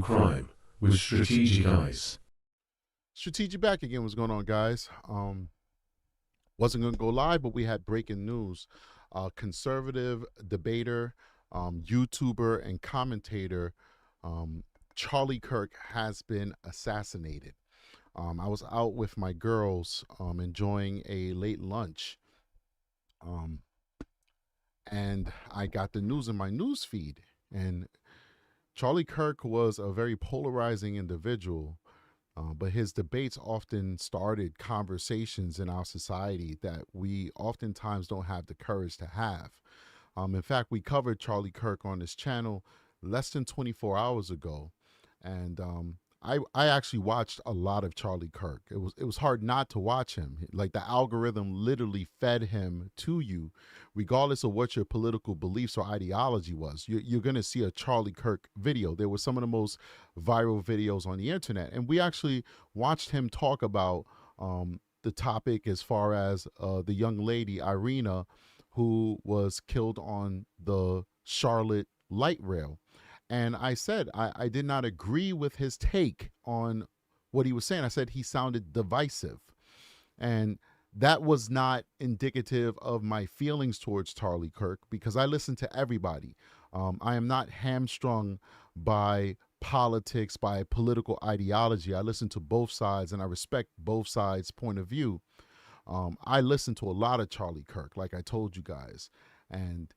true crime with strategic eyes. Strategic back again. What's going on, guys? Wasn't going to go live, but we had breaking news. Conservative debater, YouTuber, and commentator Charlie Kirk has been assassinated. I was out with my girls enjoying a late lunch, and I got the news in my news feed. And Charlie Kirk was a very polarizing individual, but his debates often started conversations in our society that we oftentimes don't have the courage to have. In fact, we covered Charlie Kirk on this channel less than 24 hours ago, and I actually watched a lot of Charlie Kirk. It was hard not to watch him. Like, the algorithm literally fed him to you, regardless of what your political beliefs or ideology was. You're going to see a Charlie Kirk video. There were some of the most viral videos on the internet, and we actually watched him talk about the topic as far as the young lady Irina, who was killed on the Charlotte light rail. And I said I did not agree with his take on what he was saying. I said he sounded divisive. And that was not indicative of my feelings towards Charlie Kirk, because I listen to everybody. I am not hamstrung by politics, by political ideology. I listen to both sides, and I respect both sides' point of view. I listen to a lot of Charlie Kirk, like I told you guys. And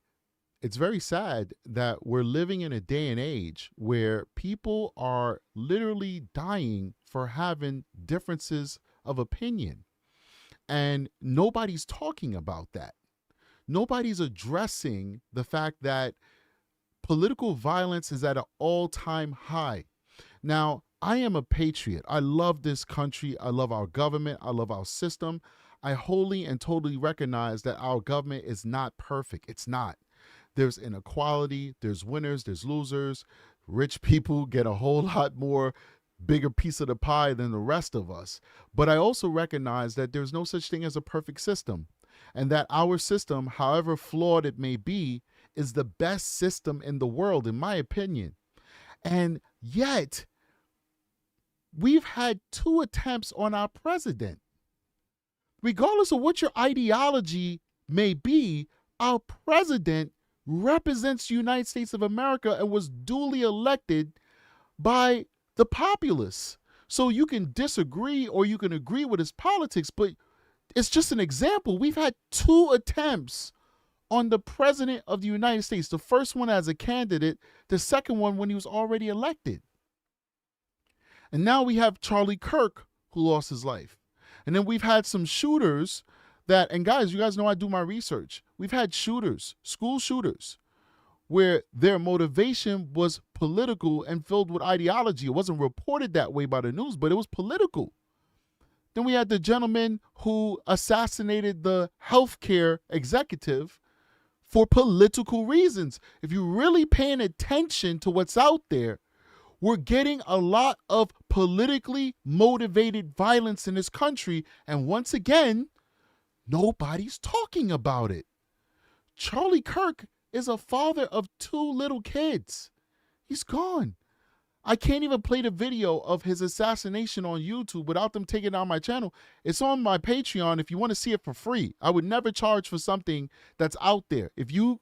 it's very sad that we're living in a day and age where people are literally dying for having differences of opinion. And nobody's talking about that. Nobody's addressing the fact that political violence is at an all-time high. Now, I am a patriot. I love this country. I love our government. I love our system. I wholly and totally recognize that our government is not perfect. It's not. There's inequality, there's winners, there's losers. Rich people get a whole lot more bigger piece of the pie than the rest of us. But I also recognize that there's no such thing as a perfect system, and that our system, however flawed it may be, is the best system in the world, in my opinion. And yet, we've had 2 attempts on our president. Regardless of what your ideology may be, our president represents the United States of America and was duly elected by the populace. So you can disagree or you can agree with his politics, but it's just an example. We've had 2 attempts on the president of the United States. The first one as a candidate, the second one when he was already elected. And now we have Charlie Kirk, who lost his life. And then we've had some shooters that, and guys, you guys know I do my research. We've had shooters, school shooters, where their motivation was political and filled with ideology. It wasn't reported that way by the news, but it was political. Then we had the gentleman who assassinated the healthcare executive for political reasons. If you're really paying attention to what's out there, we're getting a lot of politically motivated violence in this country. And once again, nobody's talking about it. Charlie Kirk is a father of 2 little kids. He's gone. I can't even play the video of his assassination on YouTube without them taking down my channel. It's on my Patreon if you want to see it for free. I would never charge for something that's out there. If you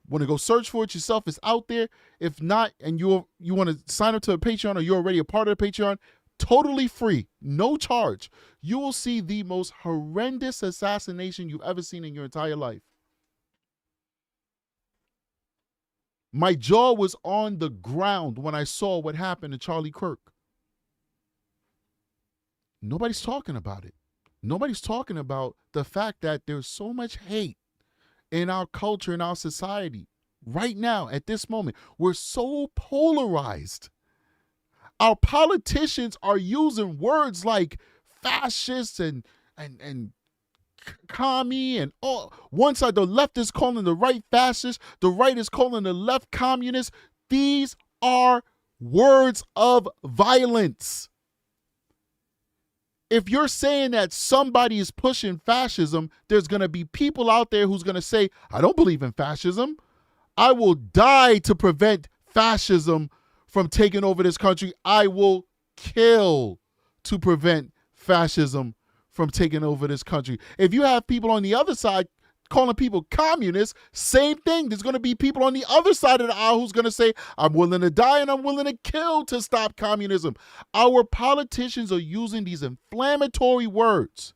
want to go search for it yourself, it's out there. If not, and you want to sign up to a Patreon, or you're already a part of the Patreon, totally free, no charge. You will see the most horrendous assassination you've ever seen in your entire life. My jaw was on the ground when I saw what happened to Charlie Kirk. Nobody's talking about it. Nobody's talking about the fact that there's so much hate in our culture, in our society. Right now, at this moment, we're so polarized. Our politicians are using words like fascists and commie, and all. One side, the left is calling the right fascist, the right is calling the left communist. These are words of violence. If you're saying that somebody is pushing fascism, there's going to be people out there who's going to say, I don't believe in fascism. I will die to prevent fascism from taking over this country. I will kill to prevent fascism from taking over this country. If you have people on the other side calling people communists, same thing. There's going to be people on the other side of the aisle who's going to say, I'm willing to die and I'm willing to kill to stop communism. Our politicians are using these inflammatory words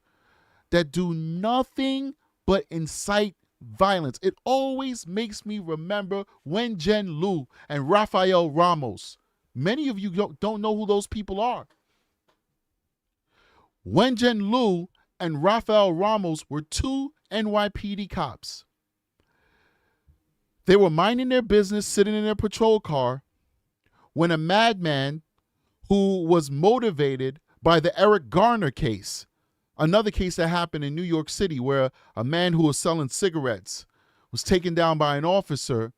that do nothing but incite violence. It always makes me remember Wen Jianlu and Rafael Ramos. Many of you don't know who those people are. Wen Jianlu and Rafael Ramos were two NYPD cops. They were minding their business, sitting in their patrol car, when a madman who was motivated by the Eric Garner case, another case that happened in New York City where a man who was selling cigarettes was taken down by an officer,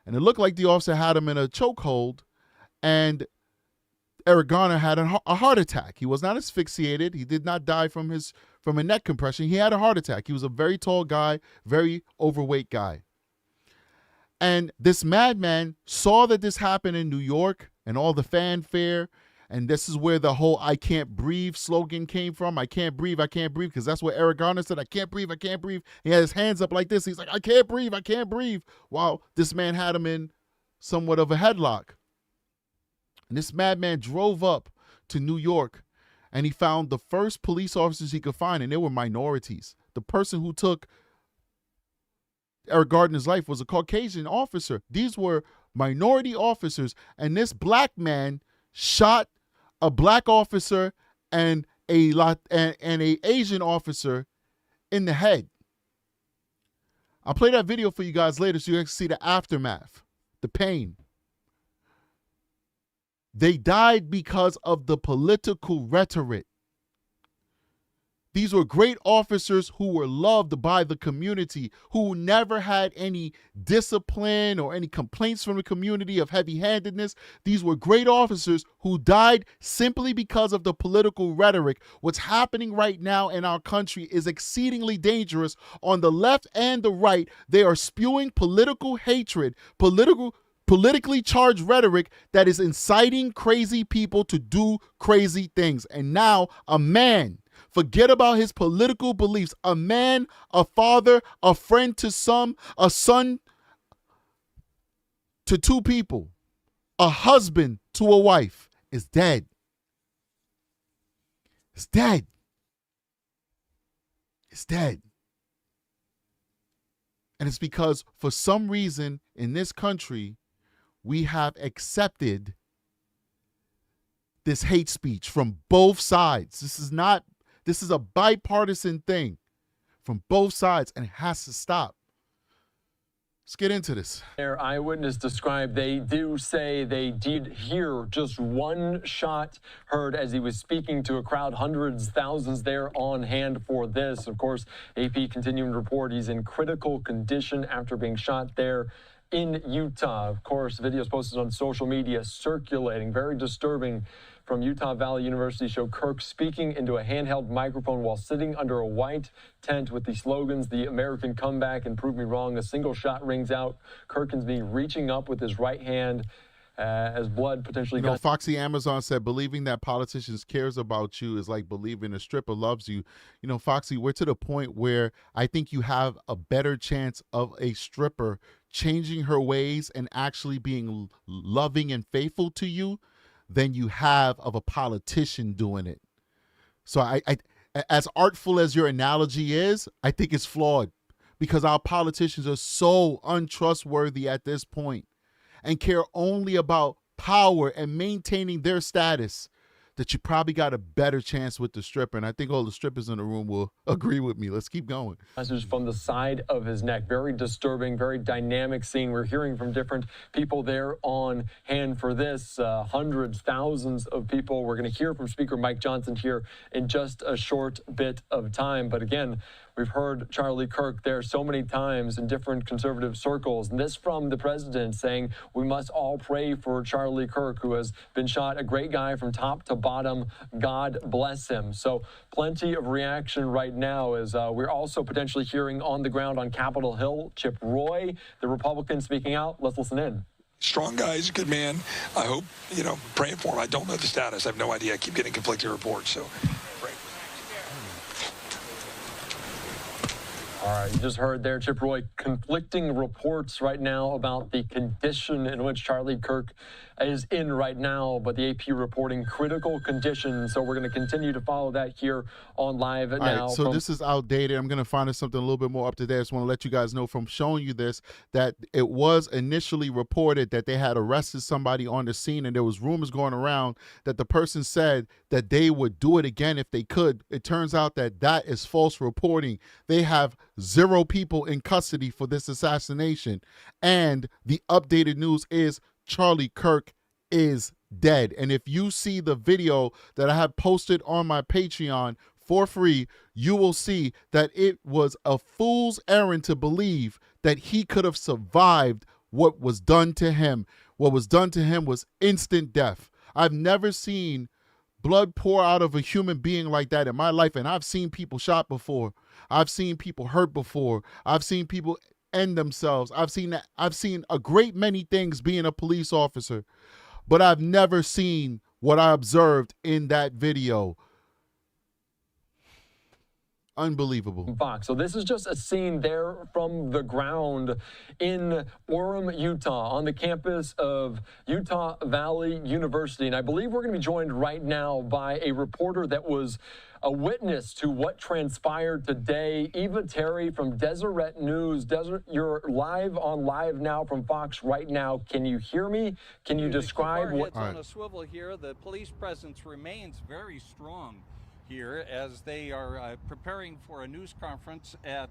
and it looked like the officer had him in a chokehold, and Eric Garner had a heart attack. He was not asphyxiated. He did not die from a neck compression. He had a heart attack. He was a very tall guy, very overweight guy. And this madman saw that this happened in New York and all the fanfare. And this is where the whole I can't breathe slogan came from. I can't breathe, because that's what Eric Garner said. I can't breathe, I can't breathe. He had his hands up like this. He's like, I can't breathe, I can't breathe. While this man had him in somewhat of a headlock. And this madman drove up to New York and he found the first police officers he could find, and they were minorities. The person who took Eric Garner's life was a Caucasian officer. These were minority officers, and this black man shot a black officer and a Asian officer in the head. I'll play that video for you guys later so you can see the aftermath, the pain. They died because of the political rhetoric. These were great officers who were loved by the community, who never had any discipline or any complaints from the community of heavy-handedness. These were great officers who died simply because of the political rhetoric. What's happening right now in our country is exceedingly dangerous. On the left and the right, they are spewing political hatred, politically charged rhetoric that is inciting crazy people to do crazy things. And now a man, forget about his political beliefs, a man, a father, a friend to some, a son to two people, a husband to a wife, is dead. It's dead. It's dead. And it's because for some reason in this country, we have accepted this hate speech from both sides. This is a bipartisan thing from both sides, and it has to stop. Let's get into this. Their eyewitness described they do say they did hear just one shot heard as he was speaking to a crowd, hundreds, thousands there on hand for this. Of course, AP continuing to report he's in critical condition after being shot there in Utah. Of course, videos posted on social media circulating, very disturbing, from Utah Valley University show Kirk speaking into a handheld microphone while sitting under a white tent with the slogans, "The American Comeback" and "Prove Me Wrong." A single shot rings out. Kirk is being reaching up with his right hand as blood potentially... Foxy Amazon said, believing that politicians cares about you is like believing a stripper loves you. Foxy, we're to the point where I think you have a better chance of a stripper changing her ways and actually being loving and faithful to you than you have of a politician doing it. So I as artful as your analogy is, I think it's flawed because our politicians are so untrustworthy at this point and care only about power and maintaining their status that you probably got a better chance with the stripper. And I think all the strippers in the room will agree with me. Let's keep going. Message from the side of his neck. Very disturbing, very dynamic scene. We're hearing from different people there on hand for this. Hundreds, thousands of people. We're going to hear from Speaker Mike Johnson here in just a short bit of time. But again, we've heard Charlie Kirk there so many times in different conservative circles. And this from the president saying we must all pray for Charlie Kirk, who has been shot, a great guy from top to bottom. God bless him. So plenty of reaction right now as we're also potentially hearing on the ground on Capitol Hill, Chip Roy, the Republican, speaking out. Let's listen in. Strong guy. He's a good man. I hope, praying for him. I don't know the status. I have no idea. I keep getting conflicting reports, so pray. All right, you just heard there, Chip Roy, conflicting reports right now about the condition in which Charlie Kirk is in right now, but the AP reporting critical condition. So we're going to continue to follow that here on Live now. All right, so this is outdated. I'm going to find something a little bit more up to date. I just want to let you guys know from showing you this that it was initially reported that they had arrested somebody on the scene, and there was rumors going around that the person said that they would do it again if they could. It turns out that that is false reporting. They have 0 people in custody for this assassination, and the updated news is Charlie Kirk is dead. And if you see the video that I have posted on my Patreon for free, you will see that it was a fool's errand to believe that he could have survived what was done to him. What was done to him was instant death. I've never seen blood pour out of a human being like that in my life, and I've seen people shot before. I've seen people hurt before. I've seen people end themselves. I've seen a great many things being a police officer, but I've never seen what I observed in that video. Unbelievable. Fox. So this is just a scene there from the ground in Orem, Utah, on the campus of Utah Valley University. And I believe we're going to be joined right now by a reporter that was a witness to what transpired today. Eva Terry from Deseret News. Deseret, you're live on Live Now from Fox right now. Can you hear me? Can you describe what? On a swivel here, the police presence remains very strong here as they are preparing for a news conference at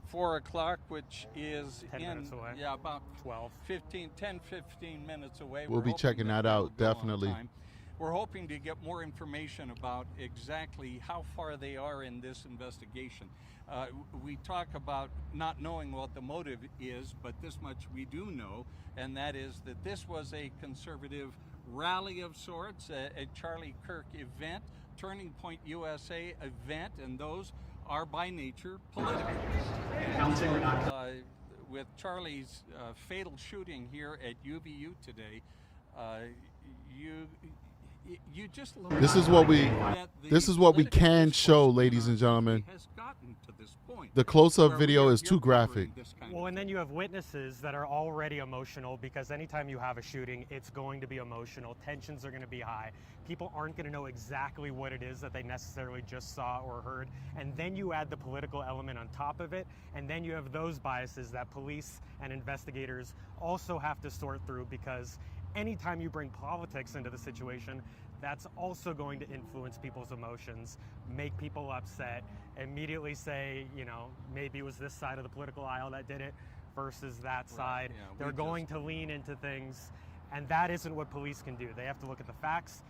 4 o'clock, which is 10 minutes away. Yeah, about 10, 15 minutes away. We'll be checking that out, definitely. We're hoping to get more information about exactly how far they are in this investigation. We talk about not knowing what the motive is, but this much we do know, and that is that this was a conservative rally of sorts, a Charlie Kirk event, Turning Point USA event, and those are by nature political. With Charlie's fatal shooting here at UVU today, you just look. This is what we can show, ladies and gentlemen. The close-up video is too graphic. Well, and then you have witnesses that are already emotional, because anytime you have a shooting, it's going to be emotional. Tensions are going to be high. People aren't going to know exactly what it is that they necessarily just saw or heard. And then you add the political element on top of it, and then you have those biases that police and investigators also have to sort through, because anytime you bring politics into the situation, that's also going to influence people's emotions, make people upset, immediately say, maybe it was this side of the political aisle that did it versus that side. Yeah, they're going to lean into things, and that isn't what police can do. They have to look at the facts.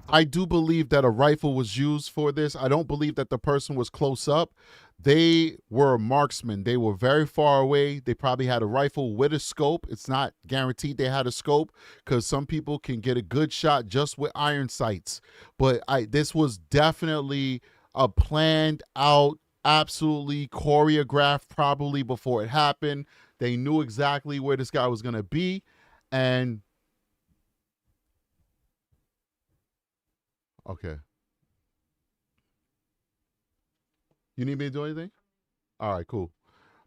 I do believe that a rifle was used for this. I don't believe that the person was close up. They were marksmen. They were very far away. They probably had a rifle with a scope. It's not guaranteed they had a scope, because some people can get a good shot just with iron sights. But this was definitely a planned out, absolutely choreographed, probably before it happened. They knew exactly where this guy was going to be. And okay. You need me to do anything? All right, cool.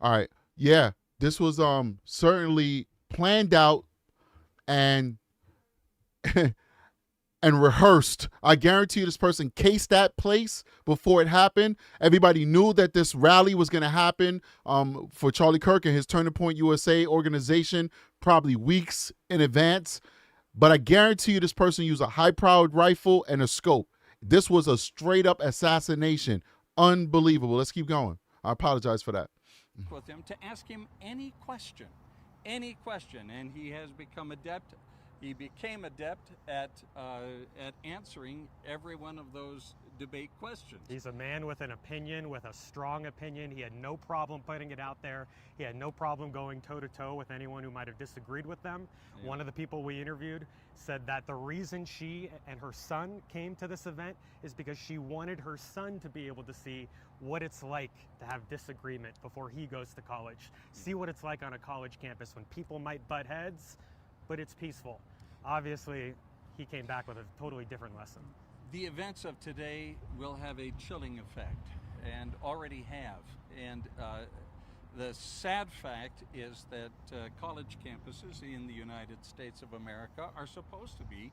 All right. Yeah, this was certainly planned out and and rehearsed. I guarantee you this person cased that place before it happened. Everybody knew that this rally was going to happen for Charlie Kirk and his Turning Point USA organization probably weeks in advance. But I guarantee you this person used a high-powered rifle and a scope. This was a straight-up assassination. Unbelievable. Let's keep going. I apologize for that. With him to ask him any question, and he has become adept. He became adept at answering every one of those debate questions. He's a man with an opinion, with a strong opinion. He had no problem putting it out there. He had no problem going toe-to-toe with anyone who might have disagreed with them. Yeah. One of the people we interviewed said that the reason she and her son came to this event is because she wanted her son to be able to see what it's like to have disagreement before he goes to college. See what it's like on a college campus when people might butt heads, but it's peaceful. Obviously, he came back with a totally different lesson. The events of today will have a chilling effect, and already have. And the sad fact is that college campuses in the United States of America are supposed to be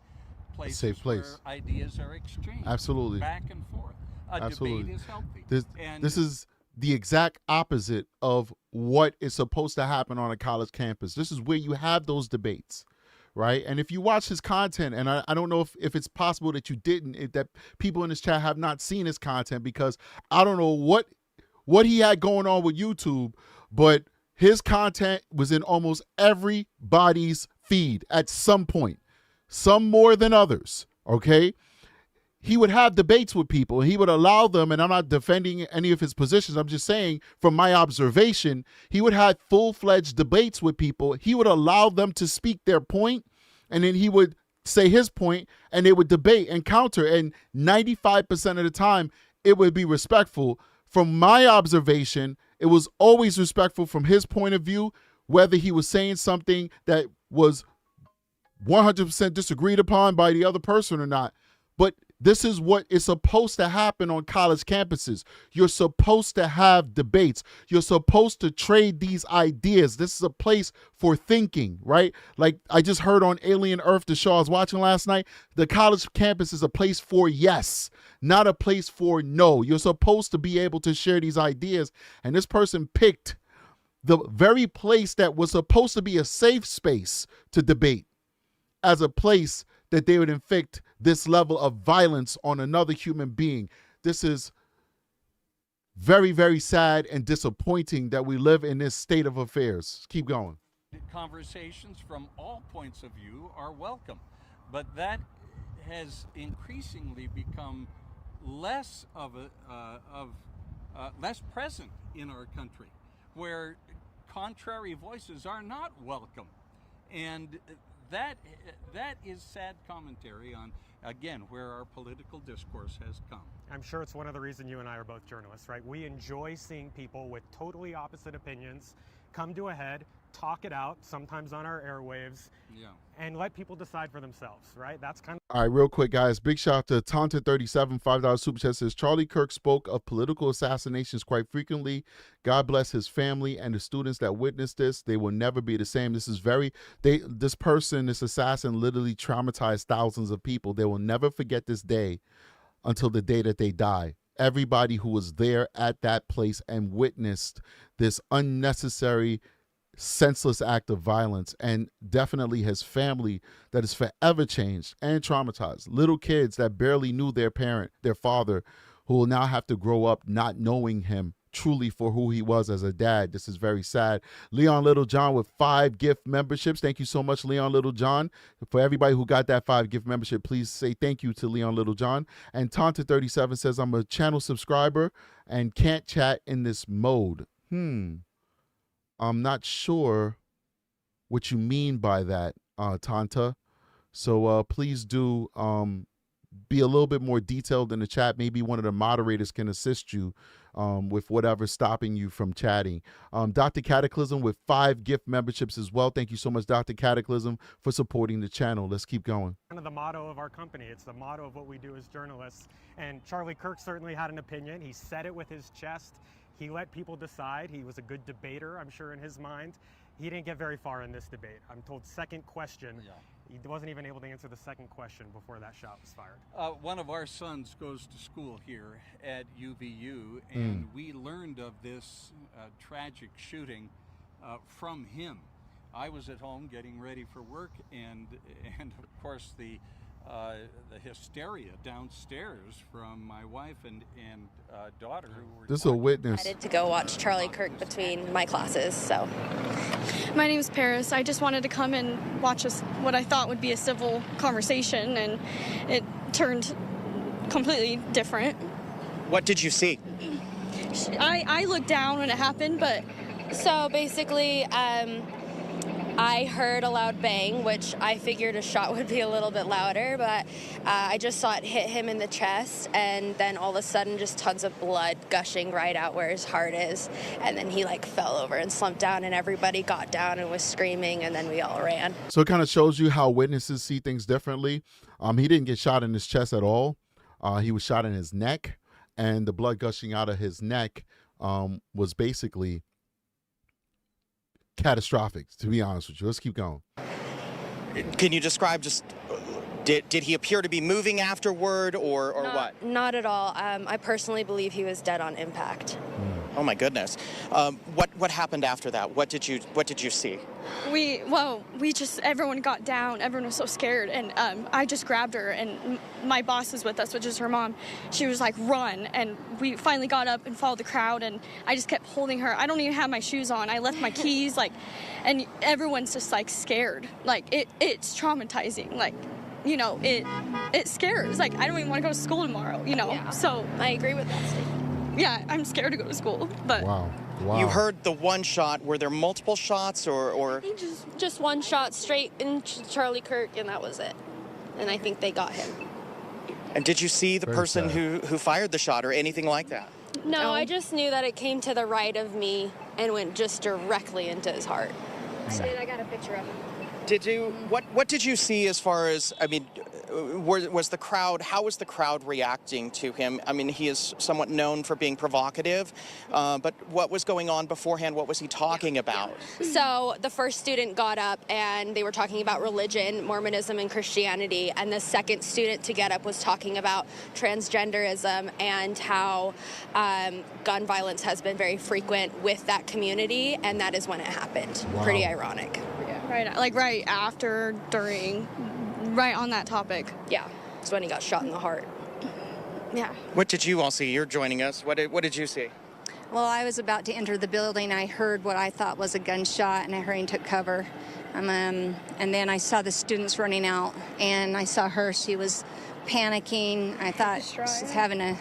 places safe place where ideas are exchanged. Absolutely. Back and forth. A Absolutely. debate is healthy. This is the exact opposite of what is supposed to happen on a college campus. This is where you have those debates, right? And if you watch his content, and I don't know if it's possible that you didn't, that people in this chat have not seen his content, because I don't know what he had going on with YouTube, but his content was in almost everybody's feed at some point, some more than others, okay? He would have debates with people. He would allow them, and I'm not defending any of his positions. I'm just saying from my observation, he would have full-fledged debates with people. He would allow them to speak their point, and then he would say his point, and they would debate and counter. And 95% of the time, it would be respectful. From my observation, it was always respectful from his point of view, whether he was saying something that was 100% disagreed upon by the other person or not. But this is what is supposed to happen on college campuses. You're supposed to have debates. You're supposed to trade these ideas. This is a place for thinking, right? Like I just heard on Alien Earth, the show I was watching last night, the college campus is a place for yes, not a place for no. You're supposed to be able to share these ideas. And this person picked the very place that was supposed to be a safe space to debate as a place that they would inflict this level of violence on another human being. This is very, very sad and disappointing that we live in this state of affairs. Keep going. Conversations from all points of view are welcome, but that has increasingly become less of less present in our country, where contrary voices are not welcome. And that is sad commentary on, again, where our political discourse has come. I'm sure it's one of the reasons you and I are both journalists, right? We enjoy seeing people with totally opposite opinions come to a head, talk it out, sometimes on our airwaves, and let people decide for themselves, right? That's kind of... All right, real quick, guys. Big shout out to Taunted37, $5 super chat says, Charlie Kirk spoke of political assassinations quite frequently. God bless his family and the students that witnessed this. They will never be the same. This is this person, this assassin literally traumatized thousands of people. They will never forget this day until the day that they die. Everybody who was there at that place and witnessed this unnecessary, senseless act of violence, and definitely his family that is forever changed and traumatized. Little kids that barely knew their parent, their father, who will now have to grow up not knowing him truly for who he was as a dad. This is very sad. Leon Littlejohn with 5 gift memberships. Thank you so much, Leon Littlejohn. For everybody who got that 5 gift membership, please say thank you to Leon Littlejohn. And Taunted37 says, I'm a channel subscriber and can't chat in this mode. I'm not sure what you mean by that, Tanta. So please do be a little bit more detailed in the chat. Maybe one of the moderators can assist you with whatever's stopping you from chatting. Dr. Cataclysm with 5 gift memberships as well. Thank you so much, Dr. Cataclysm, for supporting the channel. Let's keep going. Kind of the motto of our company. It's the motto of what we do as journalists. And Charlie Kirk certainly had an opinion. He said it with his chest. He let people decide. He was a good debater, I'm sure, in his mind. He didn't get very far in this debate. I'm told second question. He wasn't even able to answer the second question before that shot was fired. One of our sons goes to school here at UVU, and we learned of this tragic shooting from him. I was at home getting ready for work, and of course the hysteria downstairs from my wife and daughter, who were... This is a witness. I decided to go watch Charlie Kirk between my classes, so. My name is Paris. I just wanted to come and watch what I thought would be a civil conversation, and it turned completely different. What did you see? I looked down when it happened, but... So basically, I heard a loud bang, which I figured a shot would be a little bit louder, but I just saw it hit him in the chest, and then all of a sudden just tons of blood gushing right out where his heart is, and then he like fell over and slumped down, and everybody got down and was screaming, and then we all ran. So it kind of shows you how witnesses see things differently. He didn't get shot in his chest at all. He was shot in his neck, and the blood gushing out of his neck was basically catastrophic, to be honest with you. Let's keep going. Can you describe just, did he appear to be moving afterward or what? Not at all. I personally believe he was dead on impact. Oh my goodness. What happened after that? What did you see? Everyone got down. Everyone was so scared, and I just grabbed her, and my boss was with us, which is her mom. She was like, run, and we finally got up and followed the crowd, and I just kept holding her. I don't even have my shoes on. I left my keys, and everyone's just like scared. Like it's traumatizing. Like, you know, it scares. Like, I don't even want to go to school tomorrow, you know. Yeah. So I agree with that statement. Yeah, I'm scared to go to school, but Wow. You heard the one shot. Were there multiple shots or? I think just one shot straight into Charlie Kirk, and that was it. And I think they got him. And did you see the Very person sad. who fired the shot or anything like that? No, I just knew that it came to the right of me and went just directly into his heart. I got a picture of him. Did you? What did you see as far as? I mean, was the crowd? How was the crowd reacting to him? I mean, he is somewhat known for being provocative, but what was going on beforehand? What was he talking about? So the first student got up and they were talking about religion, Mormonism, and Christianity, and the second student to get up was talking about transgenderism and how gun violence has been very frequent with that community, and that is when it happened. Wow. Pretty ironic. right after, during, right on that topic. Yeah, it's when he got shot in the heart. Yeah. What did you all see? You're joining us. What did you see? Well, I was about to enter the building. I heard what I thought was a gunshot, and I hurried and took cover. And then I saw the students running out, and I saw her. She was panicking. I thought she was having a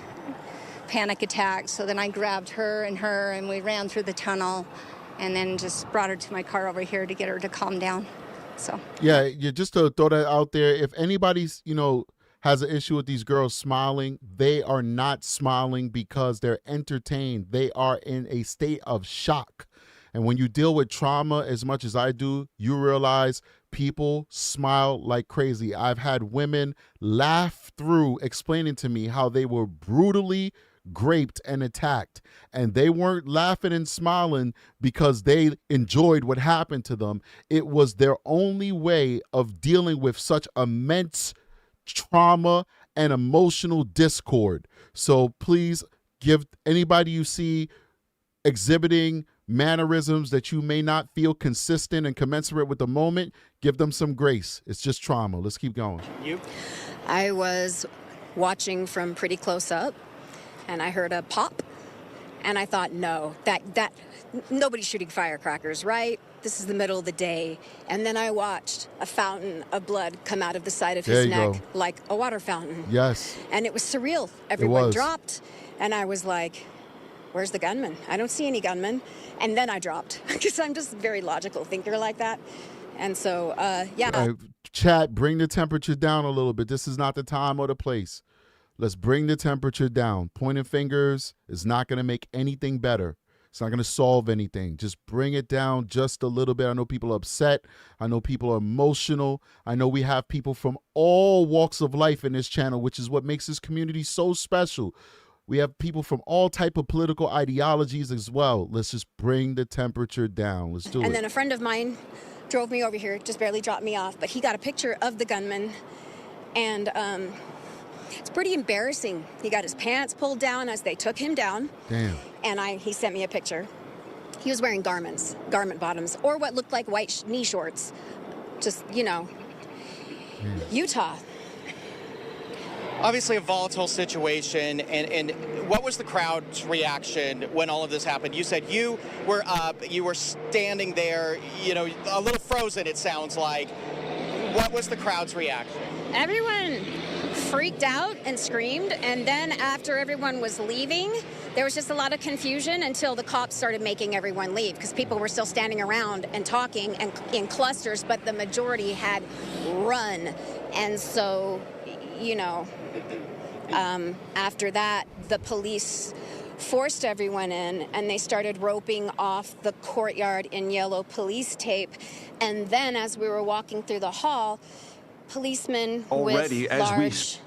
panic attack. So then I grabbed her, and we ran through the tunnel, and then just brought her to my car over here to get her to calm down. So yeah, just to throw that out there, if anybody's, has an issue with these girls smiling, they are not smiling because they're entertained. They are in a state of shock. And when you deal with trauma as much as I do, you realize people smile like crazy. I've had women laugh through explaining to me how they were brutally raped and attacked, and they weren't laughing and smiling because they enjoyed what happened to them. It was their only way of dealing with such immense trauma and emotional discord. So please give anybody you see exhibiting mannerisms that you may not feel consistent and commensurate with the moment, give them some grace. It's just trauma. Let's keep going. You? I was watching from pretty close up, and I heard a pop, and I thought, no, that nobody's shooting firecrackers, right? This is the middle of the day. And then I watched a fountain of blood come out of the side of his neck, like a water fountain. Yes. And it was surreal. Everyone dropped, and I was like, where's the gunman? I don't see any gunman. And then I dropped, because I'm just a very logical thinker like that. And so, Chat, bring the temperature down a little bit. This is not the time or the place. Let's bring the temperature down. Pointing fingers is not going to make anything better. It's not going to solve anything. Just bring it down just a little bit. I know people are upset. I know people are emotional. I know we have people from all walks of life in this channel, which is what makes this community so special. We have people from all type of political ideologies as well. Let's just bring the temperature down. Let's do it. And then a friend of mine drove me over here, just barely dropped me off, but he got a picture of the gunman, and it's pretty embarrassing. He got his pants pulled down as they took him down. Damn. And he sent me a picture. He was wearing garment bottoms, or what looked like white knee shorts. Just, Utah. Obviously a volatile situation, and what was the crowd's reaction when all of this happened? You said you were up, you were standing there, a little frozen, it sounds like. What was the crowd's reaction? Everyone freaked out and screamed, and then after everyone was leaving, there was just a lot of confusion until the cops started making everyone leave, because people were still standing around and talking and in clusters, but the majority had run. And so, you know, after that, the police forced everyone in, and they started roping off the courtyard in yellow police tape. And then as we were walking through the hall, policemen already with as large...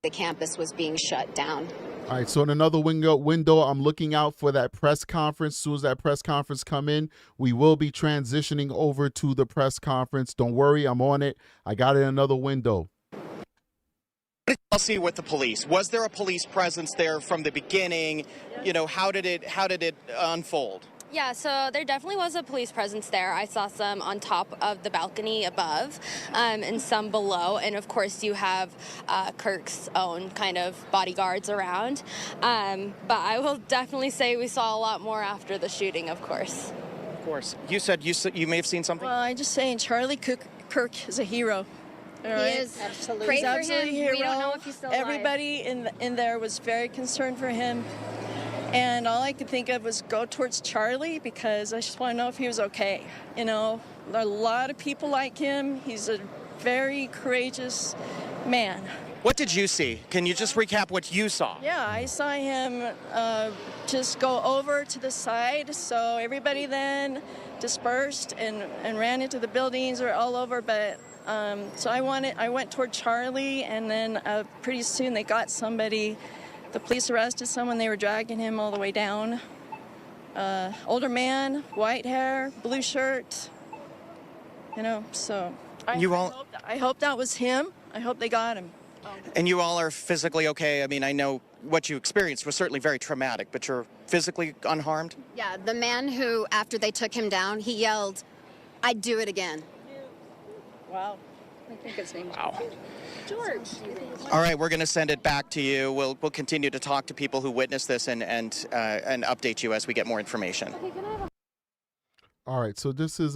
The campus was being shut down. All right, so in another window, I'm looking out for that press conference. As soon as that press conference come in, we will be transitioning over to the press conference. Don't worry, I'm on it. I got it in another window. What did you all see with the police? Was there a police presence there from the beginning? You know, how did it unfold? Yeah, so there definitely was a police presence there. I saw some on top of the balcony above and some below. And of course, you have Kirk's own kind of bodyguards around. But I will definitely say we saw a lot more after the shooting, of course. Of course. You said you may have seen something? Well, I'm just saying Charlie Kirk is a hero. All right? He is. Absolutely. He's Pray for absolutely him. a hero. We don't know if he's still alive. Everybody in there was very concerned for him. And all I could think of was go towards Charlie, because I just want to know if he was okay. You know, a lot of people like him. He's a very courageous man. What did you see? Can you just recap what you saw? Yeah, I saw him just go over to the side. So everybody then dispersed and ran into the buildings or all over. But so I went toward Charlie, and then pretty soon they got somebody. The police arrested someone. They were dragging him all the way down. Older man, white hair, blue shirt. You know, so I hope that was him. I hope they got him. And you all are physically okay? I mean, I know what you experienced was certainly very traumatic, but you're physically unharmed? Yeah, the man who, after they took him down, he yelled, "I'd do it again." Wow. I think his name was George. All right, we're going to send it back to you. We'll continue to talk to people who witnessed this and update you as we get more information. All right, so this is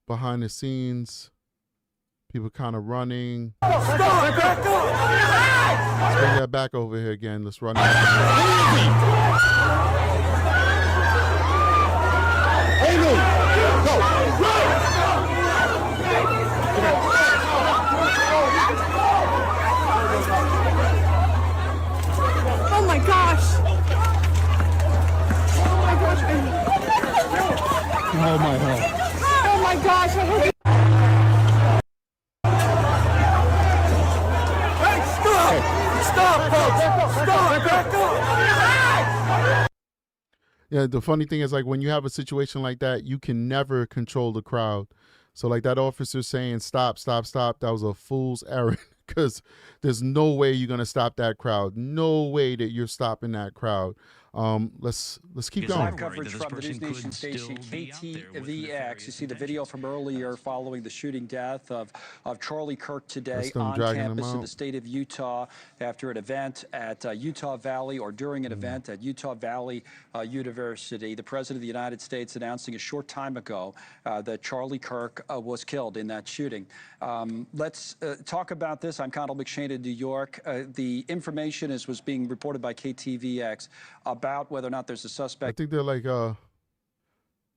behind the scenes. People kind of running. Let's bring that back over here again. Let's run. Oh my gosh! Oh my God! Oh my gosh! I hope Yeah, the funny thing is, like, when you have a situation like that, you can never control the crowd. So, like, that officer saying, stop, stop, stop, that was a fool's errand, because there's no way you're going to stop that crowd. No way that you're stopping that crowd. Let's keep going. Coverage from the News Nation station KTVX. You see the video from earlier following the shooting death of Charlie Kirk today on campus in the state of Utah after an event at Utah Valley, or during an event at Utah Valley University. The President of the United States announcing a short time ago that Charlie Kirk was killed in that shooting. Let's talk about this. I'm Connell McShane in New York. The information was being reported by KTVX about whether or not there's a suspect. I think they're like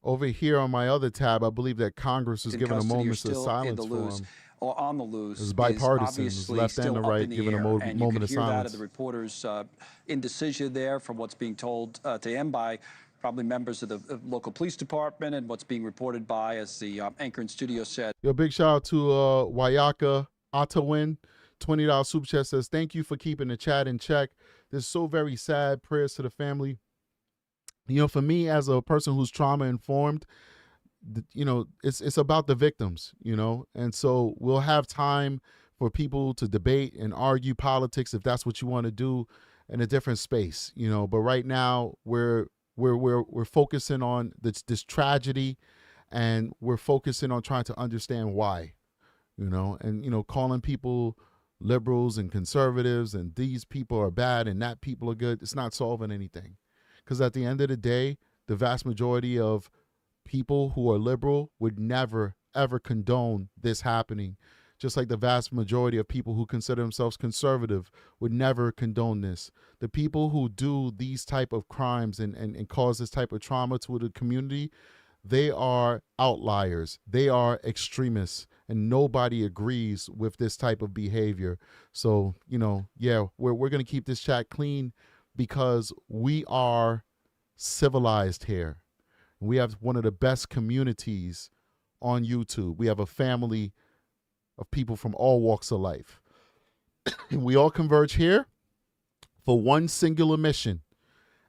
over here on my other tab. I believe that Congress is giving a moment of silence for him. Or on the loose. It's bipartisan. It's left and the right giving a moment of silence. And you can hear that of the reporters' indecision there from what's being told to them by probably members of the local police department, and what's being reported by, as the anchor in studio said. Yo, big shout out to Wayaka Atawin. $20 super chat says, thank you for keeping the chat in check. This is so very sad. Prayers to the family. You know, for me as a person who's trauma informed, you know, it's about the victims, you know, and so we'll have time for people to debate and argue politics if that's what you want to do in a different space, you know. But right now we're focusing on this tragedy, and we're focusing on trying to understand why, you know, and, you know, calling people liberals and conservatives and these people are bad and that people are good. It's not solving anything, because at the end of the day, the vast majority of people who are liberal would never, ever condone this happening just like the vast majority of people who consider themselves conservative would never condone this. The people who do these type of crimes and cause this type of trauma to the community, they are outliers. They are extremists, and nobody agrees with this type of behavior. So, you know, yeah, we're going to keep this chat clean because we are civilized here. We have one of the best communities on YouTube. We have a family of people from all walks of life. And we all converge here for one singular mission.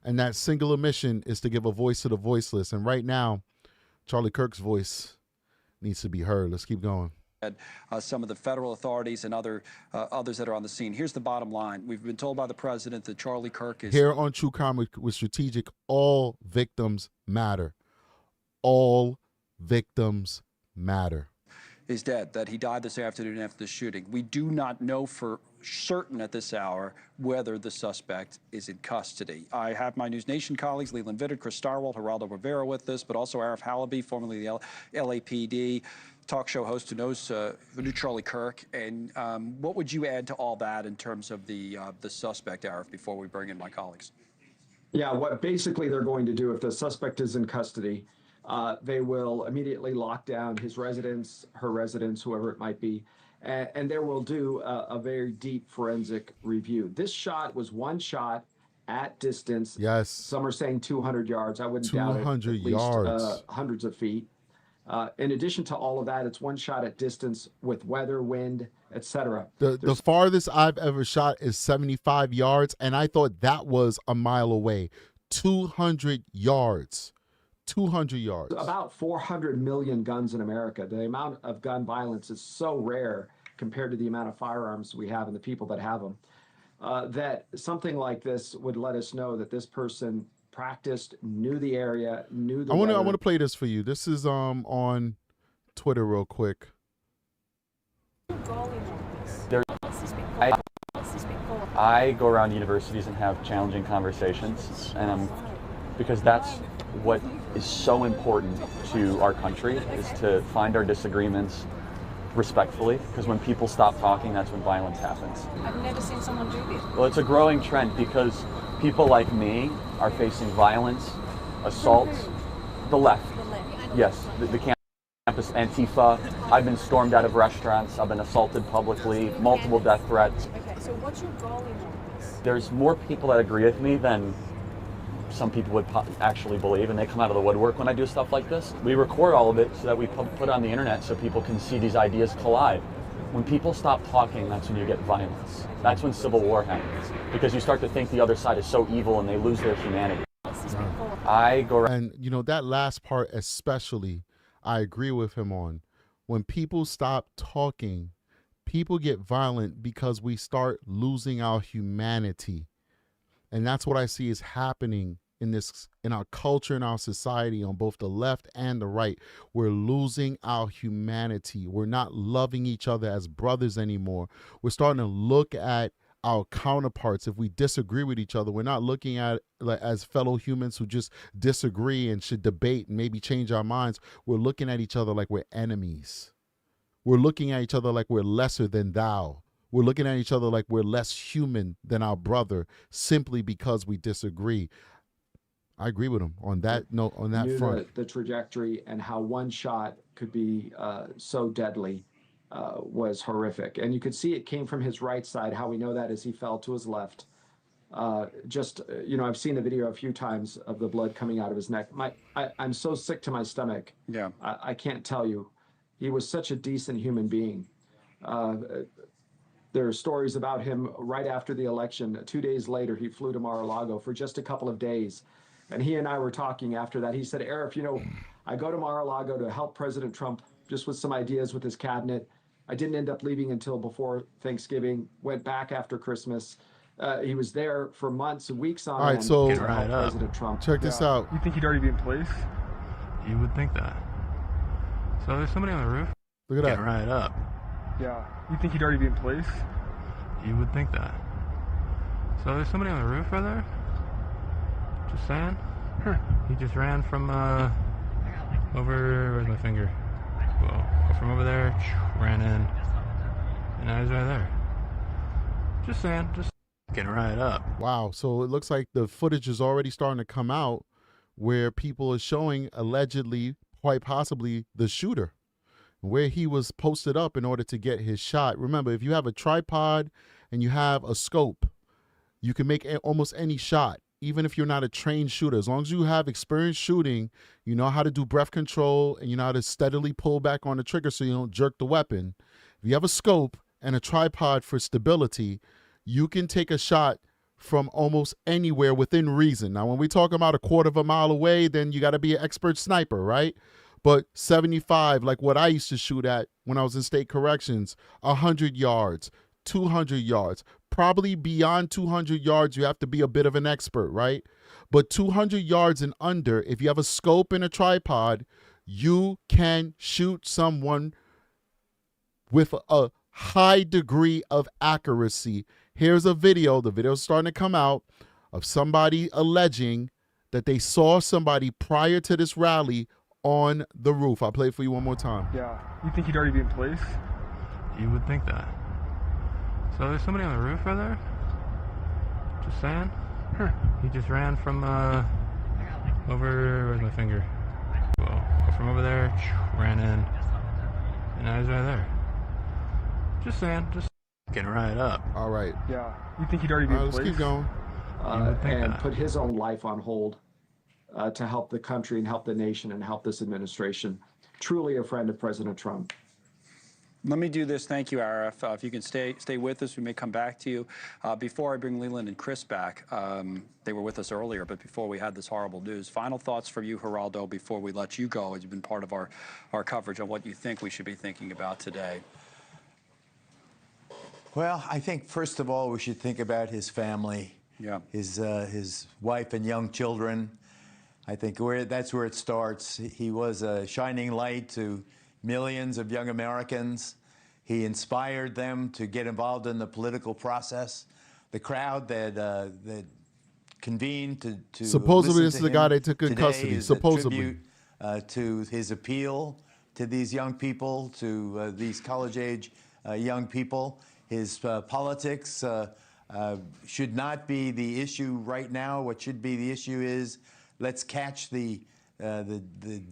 And that singular mission is to give a voice to the voiceless. And right now, Charlie Kirk's voice needs to be heard. Let's keep going. Some of the federal authorities and others that are on the scene. Here's the bottom line. We've been told by the president that Charlie Kirk is... Here on True Crime with Strategic, all victims matter. All victims matter. Is dead, that he died this afternoon after the shooting. We do not know for certain at this hour whether the suspect is in custody. I have my News Nation colleagues, Leland Vittert, Chris Starwalt, Geraldo Rivera with us, but also Arif Halaby, formerly the LAPD talk show host who knows who knew Charlie Kirk. And what would you add to all that in terms of the suspect, Arif, before we bring in my colleagues? Yeah, what basically they're going to do if the suspect is in custody, they will immediately lock down his residence, her residence, whoever it might be, and they will do a very deep forensic review. This shot was one shot at distance. Yes. Some are saying 200 yards. I wouldn't doubt it. 200 yards. Hundreds of feet. In addition to all of that, it's one shot at distance with weather, wind, etc. The farthest I've ever shot is 75 yards, and I thought that was a mile away. 200 yards. 200 yards. About 400 million guns in America. The amount of gun violence is so rare compared to the amount of firearms we have and the people that have them, that something like this would let us know that this person practiced, knew the area, knew the weather. I want to play this for you. This is on Twitter real quick. I go around universities and have challenging conversations, and because that's what is so important to our country, is to find our disagreements respectfully, because when people stop talking, that's when violence happens. I've never seen someone do this. Well, it's a growing trend because people like me are facing violence, assault, the left. Yes, the campus, Antifa. I've been stormed out of restaurants. I've been assaulted publicly, multiple death threats. Okay, so what's your goal in all this? There's more people that agree with me than some people would actually believe, and they come out of the woodwork when I do stuff like this. We record all of it so that we put it on the internet so people can see these ideas collide. When people stop talking, that's when you get violence. That's when civil war happens, because you start to think the other side is so evil and they lose their humanity. I go around. And you know, that last part especially, I agree with him on. When people stop talking, people get violent because we start losing our humanity. And that's what I see is happening in our culture, in our society, on both the left and the right. We're losing our humanity. We're not loving each other as brothers anymore. We're starting to look at our counterparts. If we disagree with each other, we're not looking at as fellow humans who just disagree and should debate and maybe change our minds. We're looking at each other like we're enemies. We're looking at each other like we're lesser than thou. We're looking at each other like we're less human than our brother simply because we disagree. I agree with him on that note, on that front. The trajectory and how one shot could be so deadly was horrific. And you could see it came from his right side. How we know that is he fell to his left. You know, I've seen the video a few times of the blood coming out of his neck. I'm so sick to my stomach. Yeah. I can't tell you. He was such a decent human being. There are stories about him right after the election. 2 days later, he flew to Mar-a-Lago for just a couple of days. And he and I were talking after that. He said, Arif, you know, I go to Mar-a-Lago to help President Trump just with some ideas with his cabinet. I didn't end up leaving until before Thanksgiving, went back after Christmas. He was there for months, weeks on end. All right, so to help President Trump. Check this out. You think he'd already be in place? You would think that. So there's somebody on the roof. Look at that. Getting right up. Yeah. You think he'd already be in place? You would think that. So there's somebody on the roof right there? Just saying. He just ran from over, where's my finger? Well, from over there, ran in, And now he's right there. Just saying, just getting right up. Wow. So it looks like the footage is already starting to come out where people are showing allegedly, quite possibly, the shooter, where he was posted up in order to get his shot. Remember, if you have a tripod and you have a scope, you can make almost any shot, even if you're not a trained shooter. As long as you have experience shooting, you know how to do breath control and you know how to steadily pull back on the trigger so you don't jerk the weapon. If you have a scope and a tripod for stability, you can take a shot from almost anywhere within reason. Now, when we talk about a quarter of a mile away, then you got to be an expert sniper, right? But 75, like what I used to shoot at when I was in state corrections, 100 yards, 200 yards, probably beyond 200 yards, you have to be a bit of an expert, right? But 200 yards and under, if you have a scope and a tripod, you can shoot someone with a high degree of accuracy. Here's a video, the video's starting to come out, of somebody alleging that they saw somebody prior to this rally on the roof. I'll play it for you one more time. Yeah. You think he'd already be in place? You would think that. So there's somebody on the roof right there? Just saying? Huh. He just ran from, over, where's my finger? Whoa. From over there, ran in, and now he's right there. Just saying, just getting right up. All right. Yeah. You think he'd already be in place? Let's keep going. And put his own life on hold to help the country and help the nation and help this administration. Truly a friend of President Trump. Let me do this. Thank you, Arif. If you can stay with us, we may come back to you. Before I bring Leland and Chris back, they were with us earlier, but before we had this horrible news, final thoughts from you, Geraldo, before we let you go, as you've been part of our coverage on what you think we should be thinking about today. Well, I think, first of all, we should think about his family, his wife and young children. I think that's where it starts. He was a shining light to millions of young Americans. He inspired them to get involved in the political process. The crowd that convened to supposedly this listen is to the guy him they took in today custody. is Supposedly, a tribute to his appeal to these young people, to these college-age young people. His politics should not be the issue right now. What should be the issue is let's catch the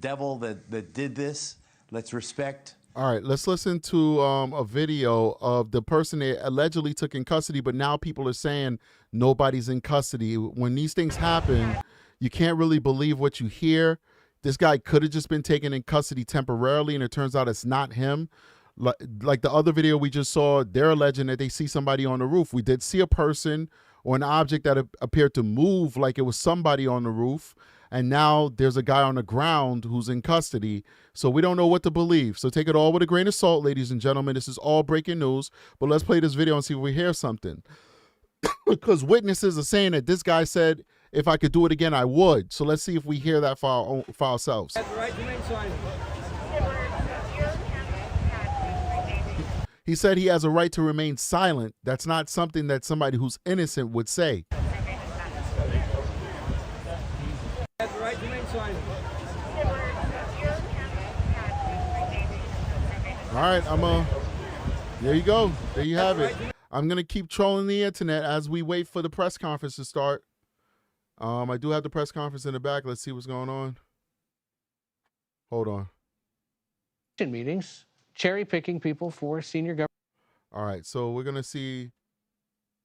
devil that did this. Let's respect. All right, let's listen to a video of the person they allegedly took in custody, but now people are saying nobody's in custody. When these things happen, you can't really believe what you hear. This guy could have just been taken in custody temporarily, and it turns out it's not him. Like the other video we just saw, they're alleging that they see somebody on the roof. We did see a person or an object that appeared to move like it was somebody on the roof. And now there's a guy on the ground who's in custody. So we don't know what to believe. So take it all with a grain of salt, ladies and gentlemen. This is all breaking news. But let's play this video and see if we hear something. Because witnesses are saying that this guy said, if I could do it again, I would. So let's see if we hear that for ourselves. He said he has a right to remain silent. That's not something that somebody who's innocent would say. All right, there you go. There you have it. I'm going to keep trolling the internet as we wait for the press conference to start. I do have the press conference in the back. Let's see what's going on. Hold on. Meetings, cherry picking people for senior government. All right, so we're going to see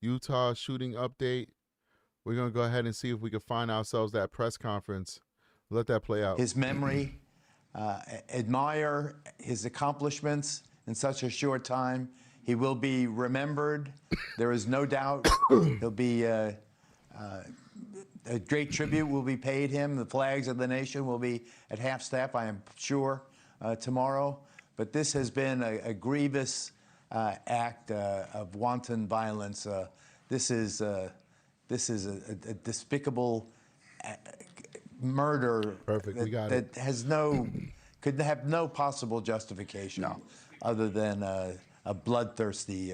Utah shooting update. We're going to go ahead and see if we can find ourselves that press conference. Let that play out. His memory, admire his accomplishments in such a short time. He will be remembered. There is no doubt he'll be a great tribute will be paid him. The flags of the nation will be at half-staff, I am sure, tomorrow. But this has been a grievous act of wanton violence. This is a despicable murder. Perfect. We got that has could have no possible justification other than a bloodthirsty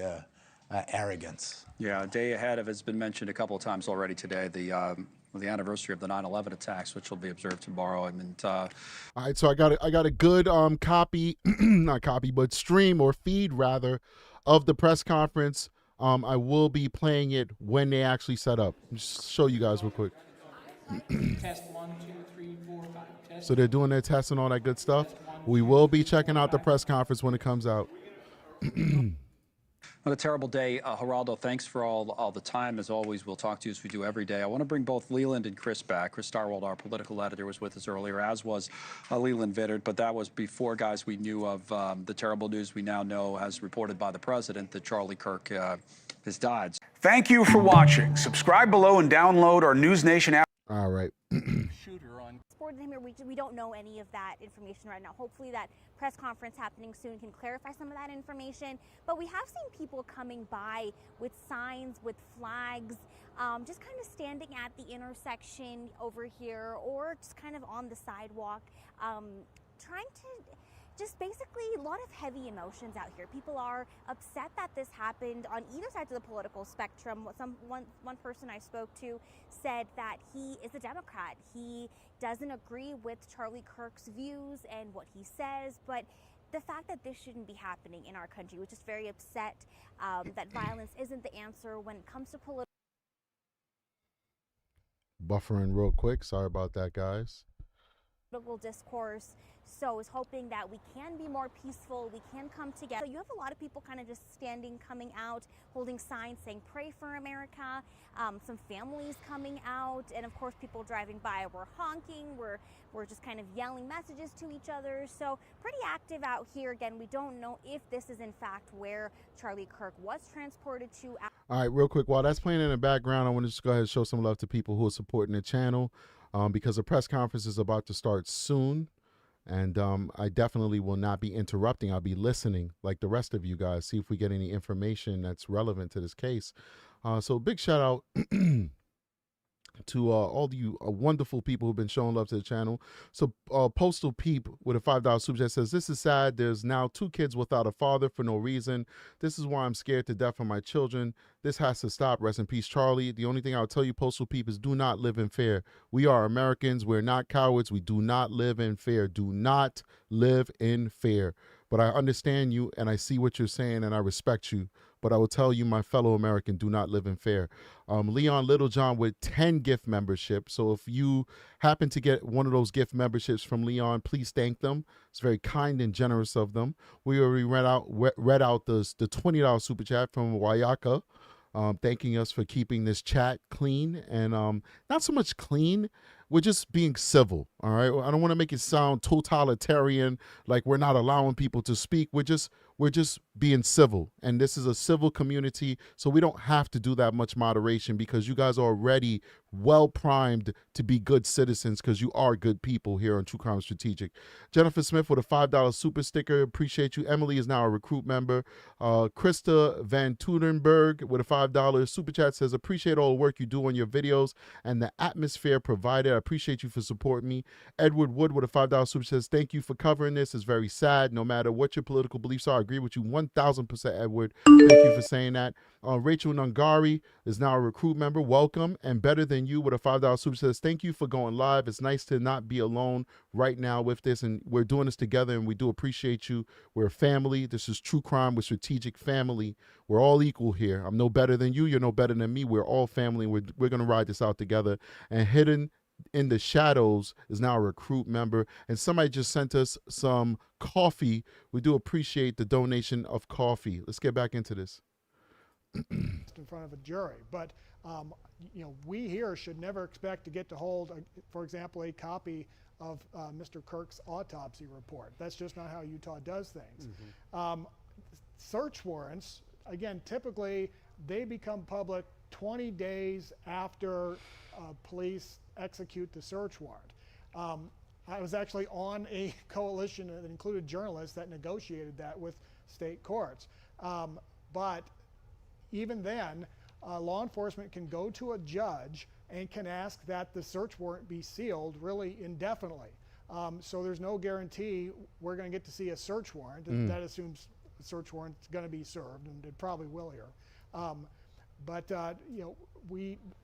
arrogance. Yeah, a day ahead of it's been mentioned a couple of times already today. The anniversary of the 9/11 attacks, which will be observed tomorrow. All right, so I got a good copy, not copy, but stream or feed rather of the press conference. I will be playing it when they actually set up. Just show you guys real quick. Test 1, 2, 3, 4, 5. Test So they're doing their tests and all that good stuff. We will be checking out the press conference when it comes out. What a terrible day. Geraldo, thanks for all the time. As always, we'll talk to you as we do every day. I want to bring both Leland and Chris back. Chris Starwold, our political editor, was with us earlier, as was Leland Vittert. But that was before, guys, we knew of the terrible news we now know, as reported by the president, that Charlie Kirk has died. Thank you for watching. Subscribe below and download our News Nation app. All right. Shooter on. Him here, we don't know any of that information right now. Hopefully that press conference happening soon can clarify some of that information. But we have seen people coming by with signs, with flags, just kind of standing at the intersection over here, or just kind of on the sidewalk, trying to just basically a lot of heavy emotions out here. People are upset that this happened on either side of the political spectrum. One person I spoke to said that he is a Democrat. He doesn't agree with Charlie Kirk's views and what he says, but the fact that this shouldn't be happening in our country, which is very upset that violence isn't the answer when it comes to political. Buffering real quick. Sorry about that, guys. Political discourse. So is hoping that we can be more peaceful, we can come together. So you have a lot of people kind of just standing, coming out, holding signs saying pray for America, some families coming out, and of course people driving by. We're honking, we're just kind of yelling messages to each other. So pretty active out here. Again, we don't know if this is in fact where Charlie Kirk was transported to. All right, real quick, while that's playing in the background, I want to just go ahead and show some love to people who are supporting the channel because the press conference is about to start soon. And I definitely will not be interrupting. I'll be listening like the rest of you guys, see if we get any information that's relevant to this case. So big shout out to all you wonderful people who've been showing love to the channel. So Postal Peep with a $5 super chat says, this is sad. There's now 2 kids without a father for no reason. This is why I'm scared to death for my children. This has to stop. Rest in peace, Charlie. The only thing I'll tell you, Postal Peep, is do not live in fear. We are Americans. We're not cowards. We do not live in fear. Do not live in fear. But I understand you and I see what you're saying and I respect you. But I will tell you, my fellow American, do not live in fear. Leon Littlejohn with 10 gift memberships. So if you happen to get one of those gift memberships from Leon, please thank them. It's very kind and generous of them. We already read out the $20 super chat from Wayaka, thanking us for keeping this chat clean and not so much clean. We're just being civil, all right? I don't want to make it sound totalitarian, like we're not allowing people to speak. We're just being civil, and this is a civil community, so we don't have to do that much moderation because you guys are already well primed to be good citizens because you are good people here on True Crime Strategic. Jennifer Smith with a $5 super sticker. Appreciate you. Emily is now a recruit member. Krista Van Tudenberg with a $5 super chat says, appreciate all the work you do on your videos and the atmosphere provided. I appreciate you for supporting me. Edward Wood with a $5 super says, thank you for covering this. It's very sad. No matter what your political beliefs are, I agree with you 1,000%, Edward. Thank you for saying that. Rachel Nungari is now a recruit member. Welcome. And Better Than You with a $5 super says, thank you for going live. It's nice to not be alone right now with this, and we're doing this together, and we do appreciate you. We're a family. This is True Crime with Strategic Family. We're all equal here. I'm no better than you. You're no better than me. We're all family. We're going to ride this out together. And hidden in the shadows is now a recruit member, and somebody just sent us some coffee. We do appreciate the donation of coffee. Let's get back into this. In front of a jury, but we here should never expect to get to hold, for example, a copy of Mr. Kirk's autopsy report. That's just not how Utah does things. Search warrants, again, typically they become public 20 days after police execute the search warrant. I was actually on a coalition that included journalists that negotiated that with state courts. But even then, law enforcement can go to a judge and can ask that the search warrant be sealed really indefinitely. So there's no guarantee we're going to get to see a search warrant. That assumes the search warrant is going to be served, and it probably will here. But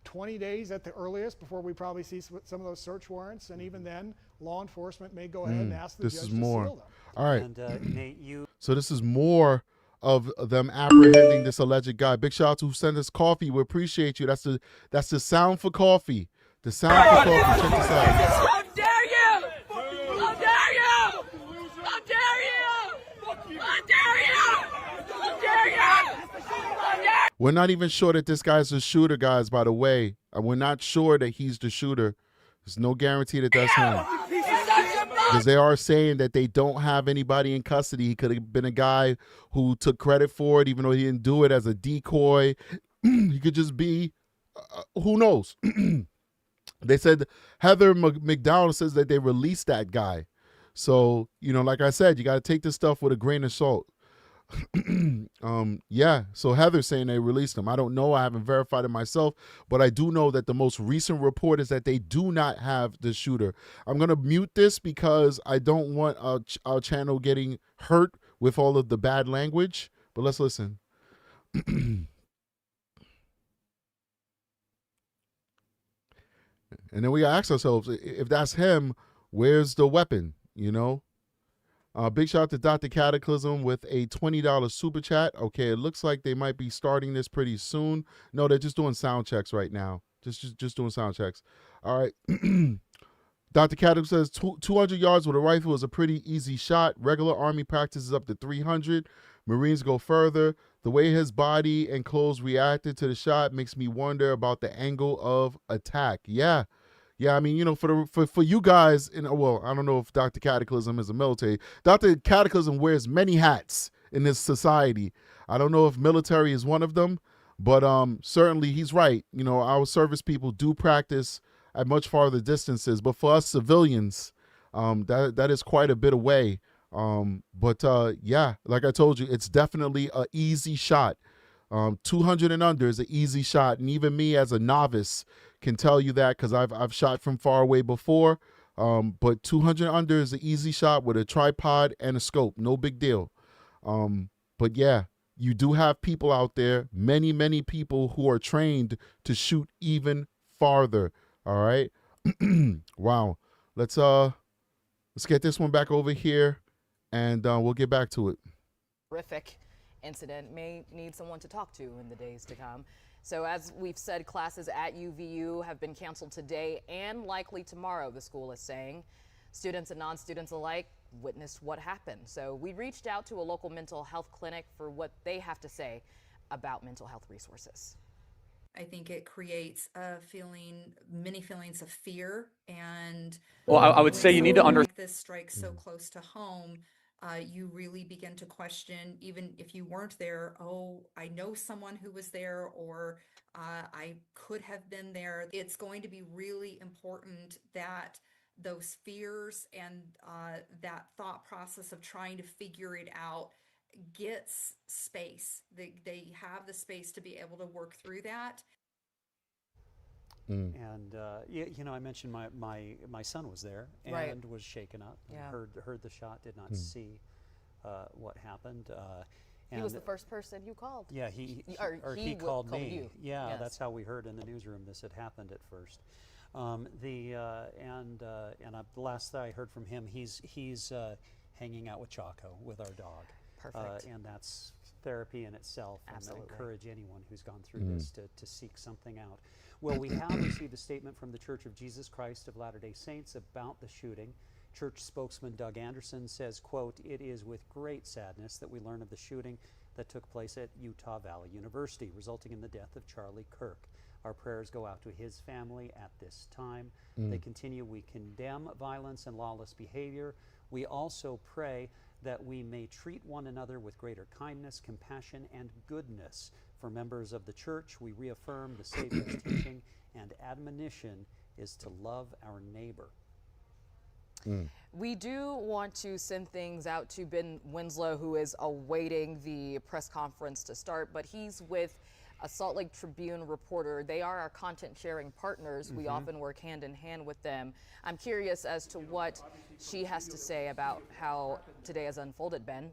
20 days at the earliest before we probably see some of those search warrants, and even then, law enforcement may go ahead and ask the judge to seal them. All right. And Nate, so this is more of them apprehending this alleged guy. Big shout out to who sent us coffee. We appreciate you. That's the sound for coffee. The sound for coffee. Check this out. How dare you! How dare you! How dare you! How dare you! How dare you! How dare you! We're not even sure that this guy's the shooter, guys, by the way. We're not sure that he's the shooter. There's no guarantee that that's him. Because they are saying that they don't have anybody in custody. He could have been a guy who took credit for it, even though he didn't do it as a decoy. He could just be, who knows? They said Heather McDowell says that they released that guy. So, like I said, you got to take this stuff with a grain of salt. Yeah, so Heather's saying they released him. I don't know. I haven't verified it myself, but I do know that the most recent report is that they do not have the shooter. I'm going to mute this because I don't want our channel getting hurt with all of the bad language, but let's listen. And then we gotta ask ourselves, if that's him, where's the weapon, Big shout out to Dr. Cataclysm with a $20 super chat. Okay, it looks like they might be starting this pretty soon. No, they're just doing sound checks right now. Just doing sound checks. All right. Dr. Cataclysm says 200 yards with a rifle is a pretty easy shot. Regular Army practice is up to 300. Marines go further. The way his body and clothes reacted to the shot makes me wonder about the angle of attack. Yeah. Yeah, I mean, for you guys, I don't know if Dr. Cataclysm is a military. Dr. Cataclysm wears many hats in this society. I don't know if military is one of them, but certainly he's right. Our service people do practice at much farther distances, but for us civilians, that is quite a bit away. Yeah, like I told you, it's definitely an easy shot. 200 and under is an easy shot, and even me as a novice can tell you that because I've shot from far away before. But 200 under is an easy shot with a tripod and a scope, no big deal. But yeah, you do have people out there, many people who are trained to shoot even farther. All right. Wow. Let's get this one back over here, and we'll get back to it. Horrific incident may need someone to talk to in the days to come. So as we've said, classes at UVU have been canceled today and likely tomorrow, the school is saying. Students and non-students alike witnessed what happened. So we reached out to a local mental health clinic for what they have to say about mental health resources. I think it creates many feelings of fear, and well, I would say you need to like this strikes so close to home. You really begin to question, even if you weren't there, I know someone who was there, or I could have been there. It's going to be really important that those fears and that thought process of trying to figure it out gets space. They have the space to be able to work through that. And I mentioned my son was there and was shaken up and heard the shot, did not see what happened. And he was the first person you called. Yeah, he called me. You. Yeah, yes. That's how we heard in the newsroom this had happened at first. The last I heard from him, he's hanging out with Chaco, with our dog. Perfect. And that's therapy in itself. Absolutely. And I encourage anyone who's gone through this to seek something out. Well, we have received a statement from the Church of Jesus Christ of Latter-day Saints about the shooting. Church spokesman Doug Anderson says, quote, "It is with great sadness that we learn of the shooting that took place at Utah Valley University, resulting in the death of Charlie Kirk. Our prayers go out to his family at this time." They continue, "We condemn violence and lawless behavior. We also pray that we may treat one another with greater kindness, compassion, and goodness. For members of the church, we reaffirm the Savior's teaching and admonition is to love our neighbor." We do want to send things out to Ben Winslow, who is awaiting the press conference to start, but he's with a Salt Lake Tribune reporter. They are our content sharing partners. We often work hand in hand with them. I'm curious as to what she has to say about how today has unfolded, Ben.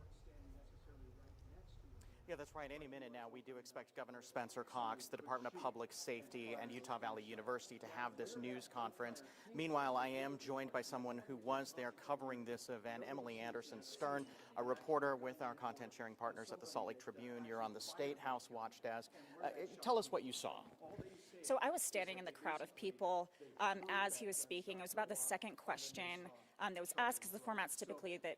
Yeah, that's right. Any minute now, we do expect Governor Spencer Cox, the Department of Public Safety, and Utah Valley University to have this news conference. Meanwhile, I am joined by someone who was there covering this event, Emily Anderson-Stern, a reporter with our content sharing partners at the Salt Lake Tribune. You're on the State House Watch Desk. Tell us what you saw. So I was standing in the crowd of people as he was speaking. It was about the second question that was asked, because the format's typically that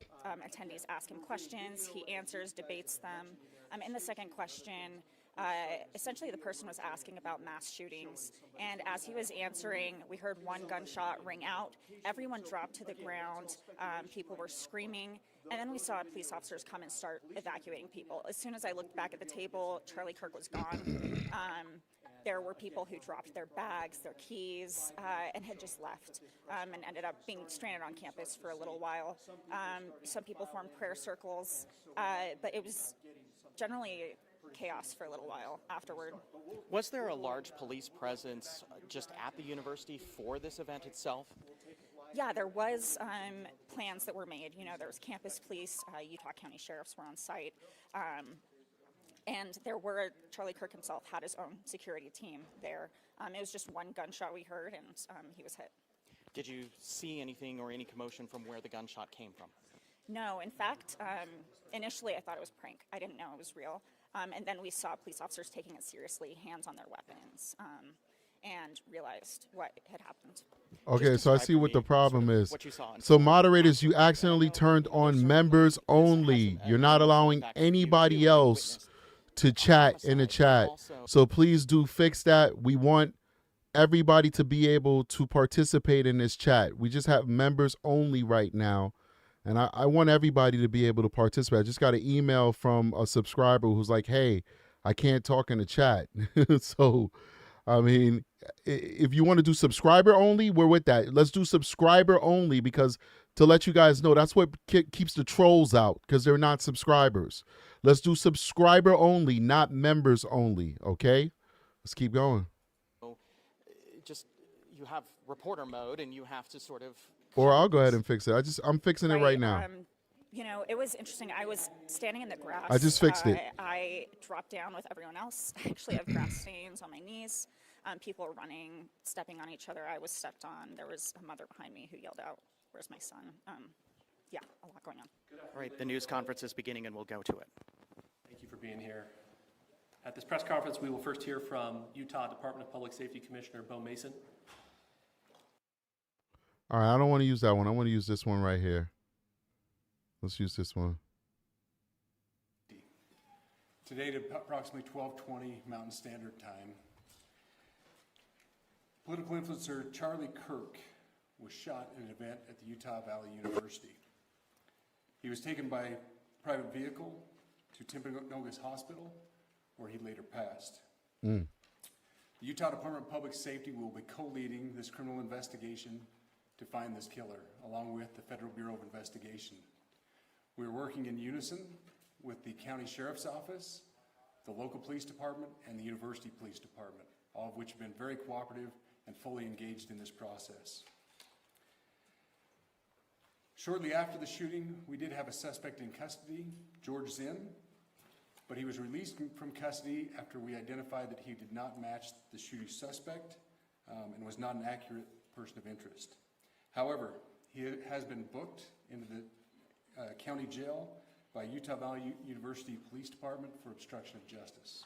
attendees ask him questions, he answers, debates them. In the second question, essentially the person was asking about mass shootings, and as he was answering, we heard one gunshot ring out. Everyone dropped to the ground. People were screaming, and then we saw police officers come and start evacuating people. As soon as I looked back at the table, Charlie Kirk was gone. There were people who dropped their bags, their keys, and had just left and ended up being stranded on campus for a little while. Some people formed prayer circles, but it was generally chaos for a little while afterward. Was there a large police presence just at the university for this event itself? Yeah, there was plans that were made. You know, there was campus police, Utah County sheriffs were on site. And there were, Charlie Kirk himself had his own security team there. It was just one gunshot we heard, and he was hit. Did you see anything or any commotion from where the gunshot came from? No, in fact, initially I thought it was a prank. I didn't know it was real. And then we saw police officers taking it seriously, hands on their weapons, and realized what had happened. Okay, so I see what the problem is. So moderators, you accidentally turned on members only. You're not allowing anybody else to chat in the chat. So please do fix that. We want everybody to be able to participate in this chat. We just have members only right now. And I want everybody to be able to participate. I just got an email from a subscriber who's like, hey, I can't talk in the chat. So, I mean, if you want to do subscriber only, we're with that. Let's do subscriber only, because to let you guys know, that's what keeps the trolls out, because they're not subscribers. Let's do subscriber only, not members only, okay? Let's keep going. Just, you have reporter mode, and you have to sort of... Or I'll go ahead and fix it. I'm fixing it right now. You know, it was interesting. I was standing in the grass. I just fixed it. I dropped down with everyone else. I actually have grass stains on my knees. People were running, stepping on each other. I was stepped on. There was a mother behind me who yelled out, "Where's my son?" Yeah, a lot going on. All right, the news conference is beginning, and we'll go to it. Thank you for being here. At this press conference, we will first hear from Utah Department of Public Safety Commissioner Beau Mason. All right, I don't want to use that one. I want to use this one right here. Let's use this one. Today at approximately 12:20 Mountain Standard Time, political influencer Charlie Kirk was shot in an event at the Utah Valley University. He was taken by private vehicle to Timpanogos Hospital, where he later passed. The Utah Department of Public Safety will be co-leading this criminal investigation to find this killer, along with the Federal Bureau of Investigation. We're working in unison with the County Sheriff's Office, the local police department, and the University Police Department, all of which have been very cooperative and fully engaged in this process. Shortly after the shooting, we did have a suspect in custody, George Zinn, but he was released from custody after we identified that he did not match the shooting suspect and was not an accurate person of interest. However, he has been booked into the county jail by Utah Valley University Police Department for obstruction of justice.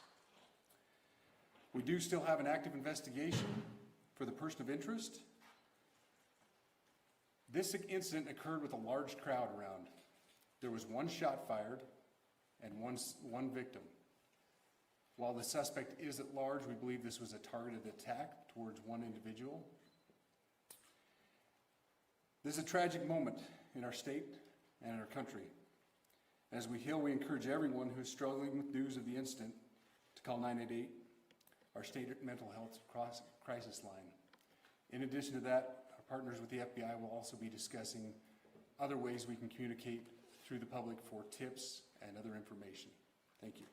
We do still have an active investigation for the person of interest. This incident occurred with a large crowd around. There was one shot fired and one victim. While the suspect is at large, we believe this was a targeted attack towards one individual. This is a tragic moment in our state and in our country. As we heal, we encourage everyone who is struggling with news of the incident to call 988, our state mental health crisis line. In addition to that, our partners with the FBI will also be discussing other ways we can communicate through the public for tips and other information. Thank you.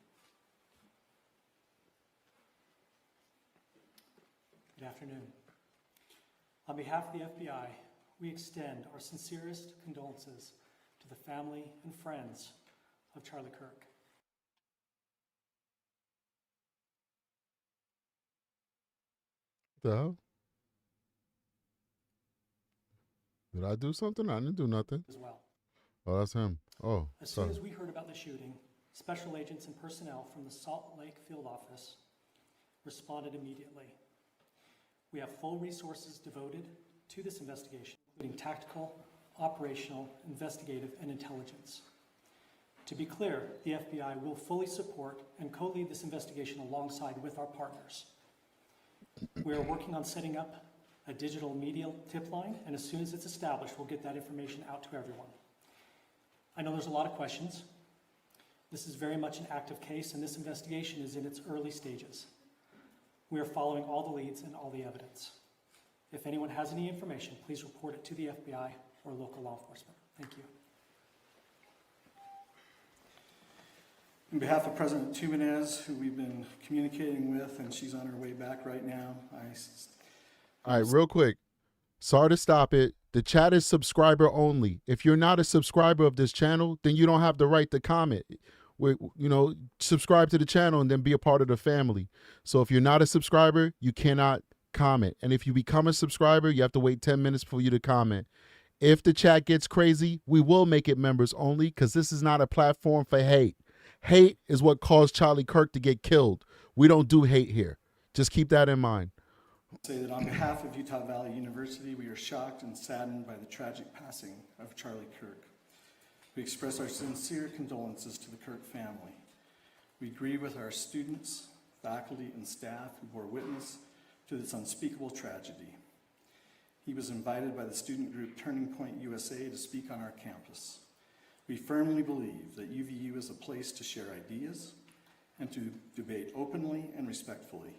Good afternoon. On behalf of the FBI, we extend our sincerest condolences to the family and friends of Charlie Kirk. the hell? Did I do something? I didn't do nothing. As well. Oh, that's him. Oh, As sorry. soon as we heard about the shooting, special agents and personnel from the Salt Lake field office responded immediately. We have full resources devoted to this investigation, including tactical, operational, investigative, and intelligence. To be clear, the FBI will fully support and co-lead this investigation alongside with our partners. We are working on setting up a digital media tip line, and as soon as it's established, we'll get that information out to everyone. I know there's a lot of questions. This is very much an active case, and this investigation is in its early stages. We are following all the leads and all the evidence. If anyone has any information, please report it to the FBI or local law enforcement. Thank you. On behalf of President Tumenez, who we've been communicating with, and she's on her way back right now, All right, real quick. Sorry to stop it. The chat is subscriber only. If you're not a subscriber of this channel, then you don't have the right to comment. Subscribe to the channel and then be a part of the family. So if you're not a subscriber, you cannot comment. And if you become a subscriber, you have to wait 10 minutes for you to comment. If the chat gets crazy, we will make it members only, because this is not a platform for hate. Hate is what caused Charlie Kirk to get killed. We don't do hate here. Just keep that in mind. Say that on behalf of Utah Valley University, we are shocked and saddened by the tragic passing of Charlie Kirk. We express our sincere condolences to the Kirk family. We grieve with our students, faculty, and staff who bore witness to this unspeakable tragedy. He was invited by the student group Turning Point USA to speak on our campus. We firmly believe that UVU is a place to share ideas and to debate openly and respectfully.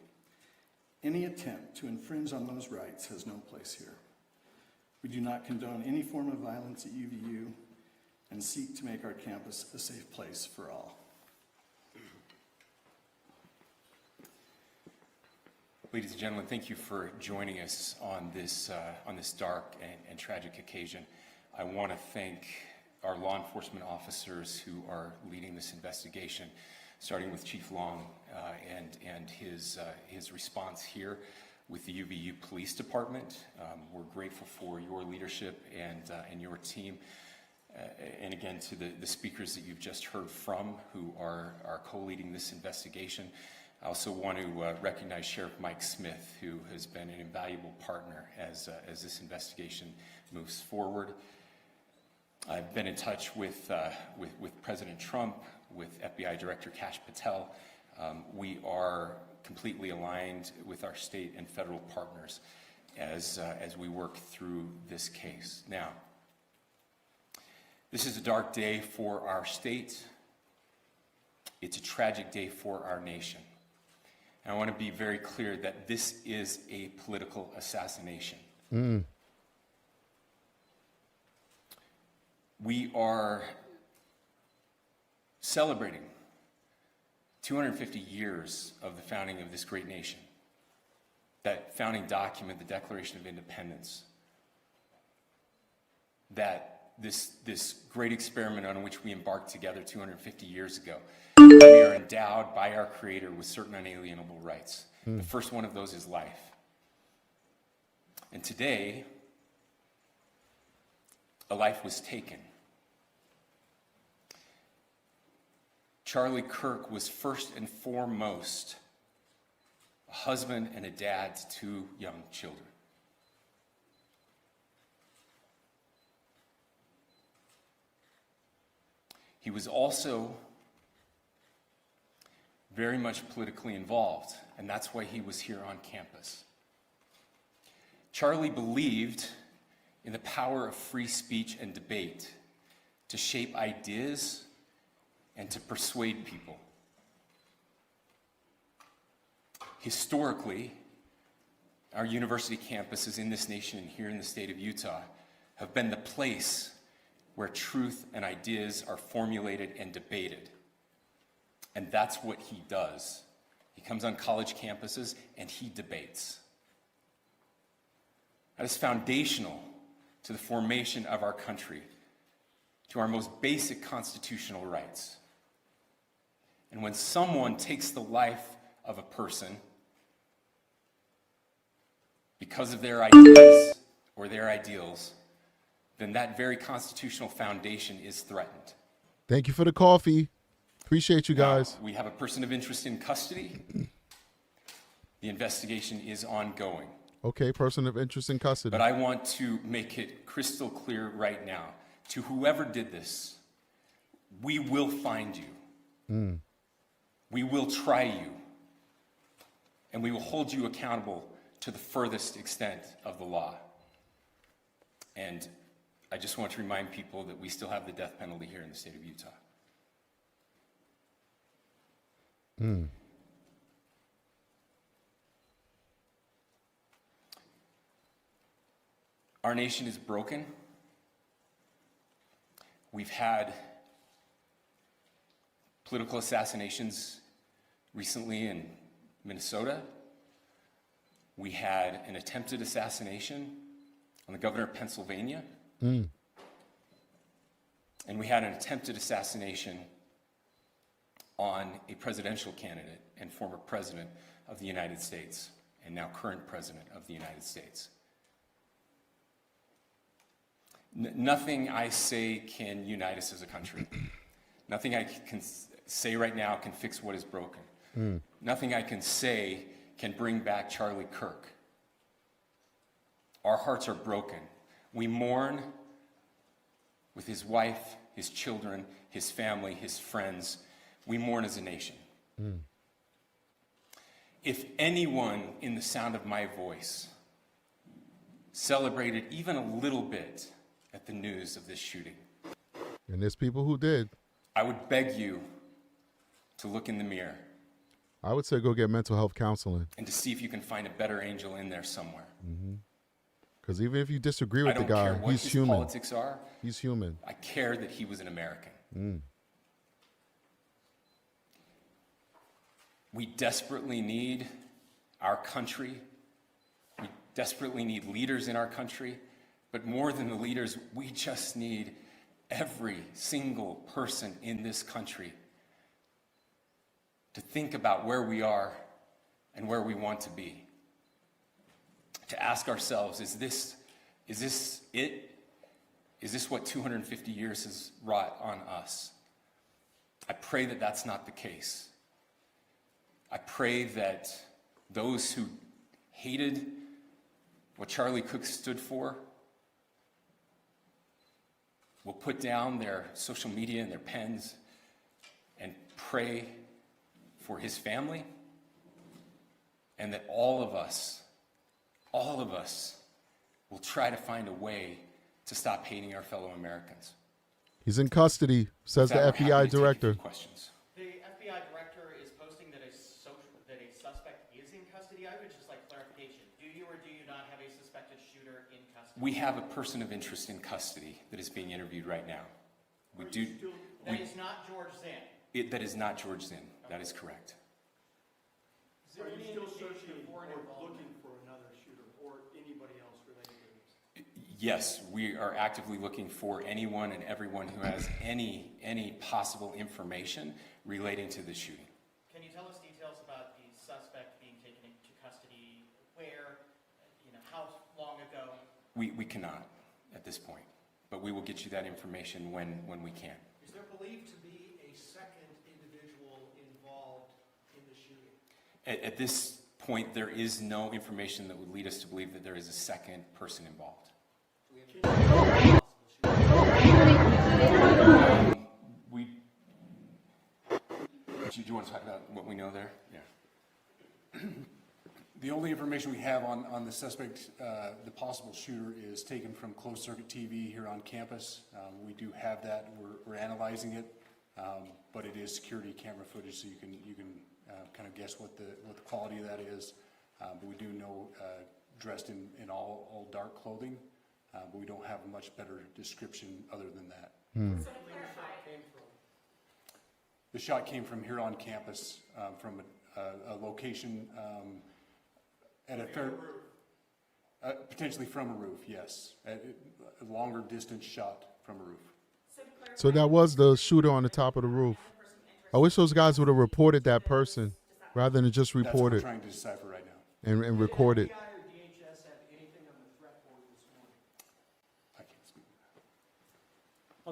Any attempt to infringe on those rights has no place here. We do not condone any form of violence at UVU and seek to make our campus a safe place for all. Ladies and gentlemen, thank you for joining us on this dark and tragic occasion. I want to thank our law enforcement officers who are leading this investigation, starting with Chief Long and his response here with the UVU Police Department. We're grateful for your leadership and your team. And again, to the speakers that you've just heard from who are co-leading this investigation. I also want to recognize Sheriff Mike Smith, who has been an invaluable partner as this investigation moves forward. I've been in touch with President Trump, with FBI Director Kash Patel. We are completely aligned with our state and federal partners as we work through this case. Now, this is a dark day for our state. It's a tragic day for our nation. And I want to be very clear that this is a political assassination. We are celebrating 250 years of the founding of this great nation. That founding document, the Declaration of Independence, that this great experiment on which we embarked together 250 years ago. We are endowed by our Creator with certain unalienable rights. The first one of those is life. And today, a life was taken. Charlie Kirk was first and foremost a husband and a dad to two young children. He was also very much politically involved, and that's why he was here on campus. Charlie believed in the power of free speech and debate to shape ideas and to persuade people. Historically, our university campuses in this nation and here in the state of Utah have been the place where truth and ideas are formulated and debated. And that's what he does. He comes on college campuses and he debates. That is foundational to the formation of our country, to our most basic constitutional rights. And when someone takes the life of a person, because of their ideas or their ideals, then that very constitutional foundation is threatened. Thank you for the coffee. Appreciate you guys. Now, we have a person of interest in custody. The investigation is ongoing. Okay, person of interest in custody. But I want to make it crystal clear right now, to whoever did this, we will find you. We will try you. And we will hold you accountable to the furthest extent of the law. And I just want to remind people that we still have the death penalty here in the state of Utah. Our nation is broken. We've had political assassinations recently in Minnesota. We had an attempted assassination on the governor of Pennsylvania. And we had an attempted assassination on a presidential candidate and former president of the United States, and now current president of the United States. Nothing I say can unite us as a country. Nothing I can say right now can fix what is broken. Nothing I can say can bring back Charlie Kirk. Our hearts are broken. We mourn with his wife, his children, his family, his friends. We mourn as a nation. If anyone in the sound of my voice celebrated even a little bit at the news of this shooting, and there's people who did, I would beg you to look in the mirror. I would say go get mental health counseling. And to see if you can find a better angel in there somewhere. Because even if you disagree with the guy, I don't care what he's his human. politics are. He's human. I care that he was an American. We desperately need our country. We desperately need leaders in our country. But more than the leaders, we just need every single person in this country to think about where we are and where we want to be. To ask ourselves, is this it? Is this what 250 years has wrought on us? I pray that that's not the case. I pray that those who hated what Charlie Kirk stood for will put down their social media and their pens and pray for his family, and that all of us will try to find a way to stop hating our fellow Americans. He's in custody, says the FBI director. Questions. The FBI director is posting that a suspect is in custody. I would just like clarification. Do you or do you not have a suspected shooter in custody? We have a person of interest in custody that is being interviewed right now. That is not George Zinn. That is not George Zinn. That is correct. Are you still searching or looking for another shooter or anybody else related to this? Yes, we are actively looking for anyone and everyone who has any possible information relating to this shooting. Can you tell us details about the suspect being taken into custody? Where? How long ago? We cannot at this point, but we will get you that information when we can. Is there believed to be a second individual involved in the shooting? At this point, there is no information that would lead us to believe that there is a second person involved. Do you want to talk about what we know there? Yeah. The only information we have on the suspect, the possible shooter, is taken from closed circuit TV here on campus. We do have that. We're analyzing it, but it is security camera footage, so you can kind of guess what the quality of that is. But we do know dressed in all dark clothing, but we don't have a much better description other than that. The shot came from here on campus, from a location at a fair, potentially from a roof, yes. A longer distance shot from a roof. So that was the shooter on the top of the roof. I wish those guys would have reported that person rather than just report it. That's what we're trying to decipher right now. And record it. FBI or DHS have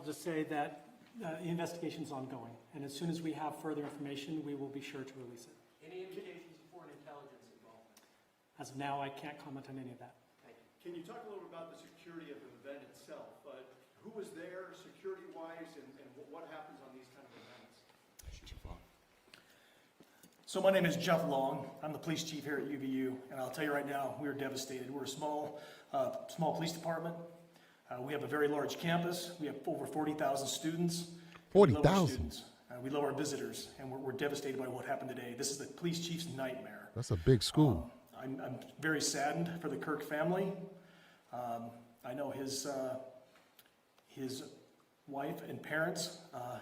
just say that the investigation is ongoing, and as soon as we have further information, we will be sure to release it. Any indications of foreign intelligence involvement? As of now, I can't comment on any of that. Can you talk a little bit about the security of the event itself? Who was there security-wise, and what happens on these kind of events? So my name is Jeff Long. I'm the police chief here at UVU, and I'll tell you right now, we are devastated. We're a small police department. We have a very large campus. We have over 40,000 students. 40,000. We love our visitors, and we're devastated by what happened today. This is the police chief's nightmare. That's a big school. I'm very saddened for the Kirk family. I know his wife and parents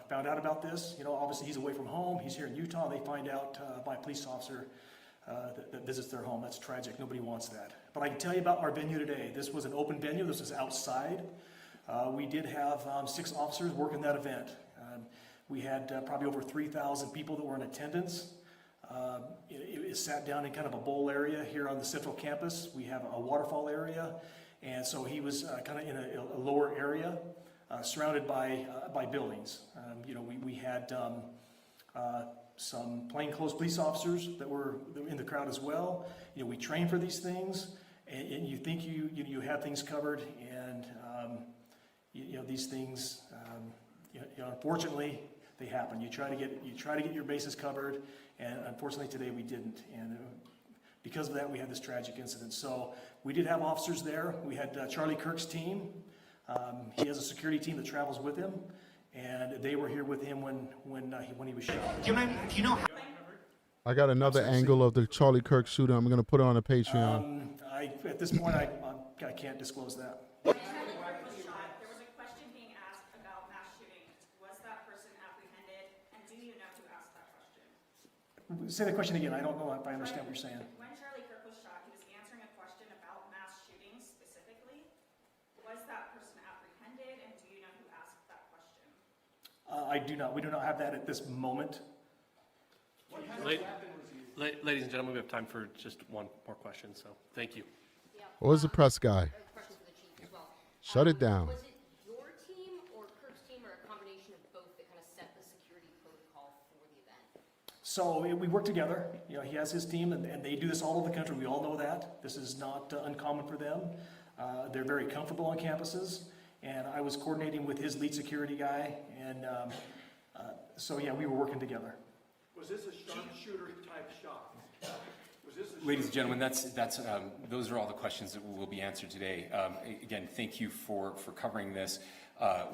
found out about this. You know, obviously he's away from home. He's here in Utah. They find out by a police officer that visits their home. That's tragic. Nobody wants that. But I can tell you about our venue today. This was an open venue. This was outside. We did have 6 officers working that event. We had probably over 3,000 people that were in attendance. It sat down in kind of a bowl area here on the central campus. We have a waterfall area, and so he was kind of in a lower area, surrounded by buildings. You know, we had some plainclothes police officers that were in the crowd as well. You know, we train for these things, and you think you have things covered, and you know, these things, you know, unfortunately, they happen. You try to get your bases covered, and unfortunately today we didn't. And because of that, we had this tragic incident. So we did have officers there. We had Charlie Kirk's team. He has a security team that travels with him, and they were here with him when he was shot. Do you know? I got another angle of the Charlie Kirk shooter. I'm going to put it on the Patreon. At this point, I can't disclose that. When Charlie Kirk was shot, there was a question being asked about mass shootings. Was that person apprehended, and do you know who asked that question? Say the question again. I don't know if I understand what you're saying. When Charlie Kirk was shot, he was answering a question about mass shootings specifically. Was that person apprehended, and do you know who asked that question? I do not. We do not have that at this moment. Ladies and gentlemen, we have time for just one more question, so thank you. Where's the press guy? Shut it down. Was it your team or Kirk's team, or a combination of both, that kind of set the security protocol for the event? So we work together. You know, he has his team, and they do this all over the country. We all know that. This is not uncommon for them. They're very comfortable on campuses, and I was coordinating with his lead security guy, and so yeah, we were working together. Was this a sharpshooter type shot? Ladies and gentlemen, those are all the questions that will be answered today. Again, thank you for covering this.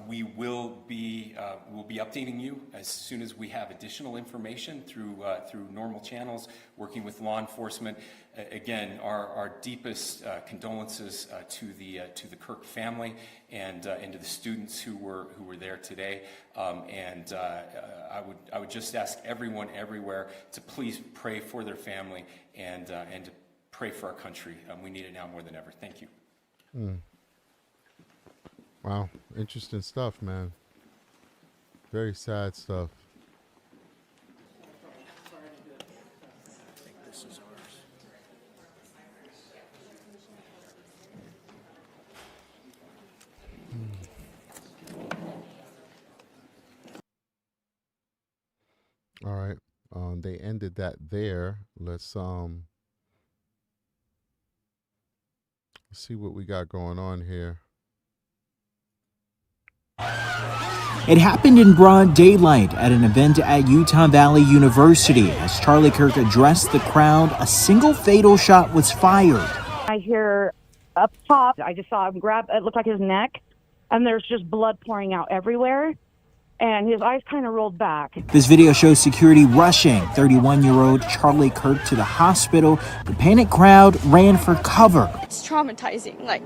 We will be updating you as soon as we have additional information through normal channels, working with law enforcement. Again, our deepest condolences to the Kirk family and to the students who were there today. I would just ask everyone everywhere to please pray for their family and to pray for our country. We need it now more than ever. Thank you. Wow, interesting stuff, man. Very sad stuff. I think this is ours. All right. They ended that there. Let's see what we got going on here. It happened in broad daylight at an event at Utah Valley University. As Charlie Kirk addressed the crowd, a single fatal shot was fired. I hear up top, I just saw him grab, it looked like his neck, and there's just blood pouring out everywhere, and his eyes kind of rolled back. This video shows security rushing 31-year-old Charlie Kirk to the hospital. The panicked crowd ran for cover. It's traumatizing, like,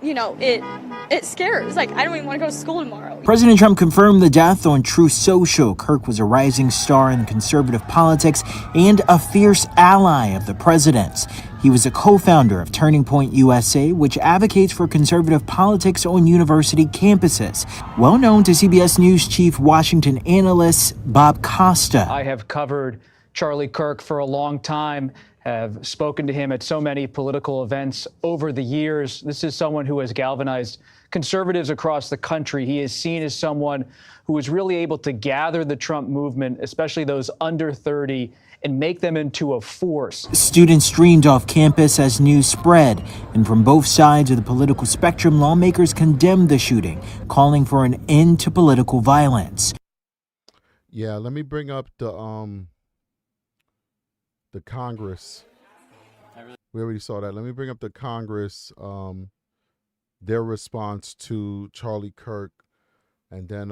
you know, it scares. Like, I don't even want to go to school tomorrow. President Trump confirmed the death on Truth Social. Kirk was a rising star in conservative politics and a fierce ally of the president's. He was a co-founder of Turning Point USA, which advocates for conservative politics on university campuses. Well known to CBS News chief Washington analyst Bob Costa. I have covered Charlie Kirk for a long time, have spoken to him at so many political events over the years. This is someone who has galvanized conservatives across the country. He is seen as someone who was really able to gather the Trump movement, especially those under 30, and make them into a force. Students streamed off campus as news spread, and from both sides of the political spectrum, lawmakers condemned the shooting, calling for an end to political violence. Yeah, let me bring up the Congress. We already saw that. Let me bring up the Congress, their response to Charlie Kirk, and then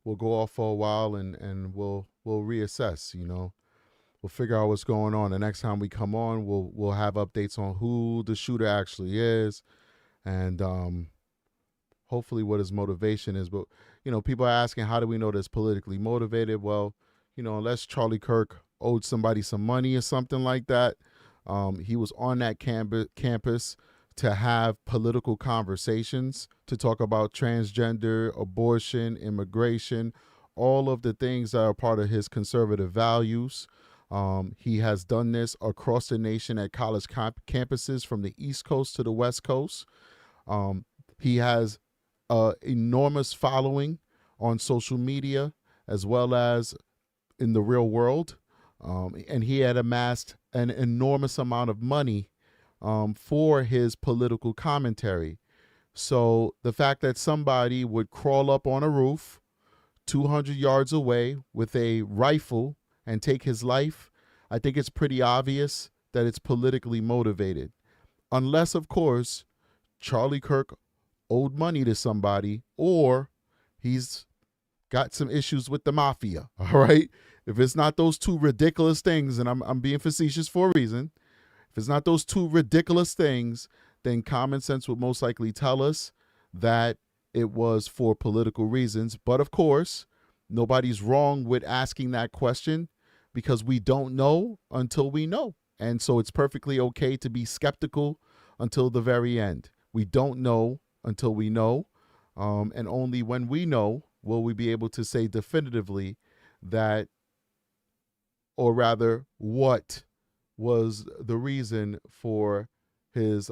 we'll go off for a while and we'll reassess. You know, we'll figure out what's going on. The next time we come on, we'll have updates on who the shooter actually is, and hopefully what his motivation is. But you know, people are asking, how do we know that's politically motivated? Well, you know, unless Charlie Kirk owed somebody some money or something like that, he was on that campus to have political conversations, to talk about transgender, abortion, immigration, all of the things that are part of his conservative values. He has done this across the nation at college campuses from the East Coast to the West Coast. He has an enormous following on social media as well as in the real world. And he had amassed an enormous amount of money for his political commentary. So the fact that somebody would crawl up on a roof 200 yards away with a rifle and take his life, I think it's pretty obvious that it's politically motivated. Unless, of course, Charlie Kirk owed money to somebody or he's got some issues with the mafia, all right? If it's not those two ridiculous things, and I'm being facetious for a reason, if it's not those two ridiculous things, then common sense would most likely tell us that it was for political reasons. But of course, nobody's wrong with asking that question because we don't know until we know. And so it's perfectly okay to be skeptical until the very end. We don't know until we know. And only when we know will we be able to say definitively that, or rather, what was the reason for his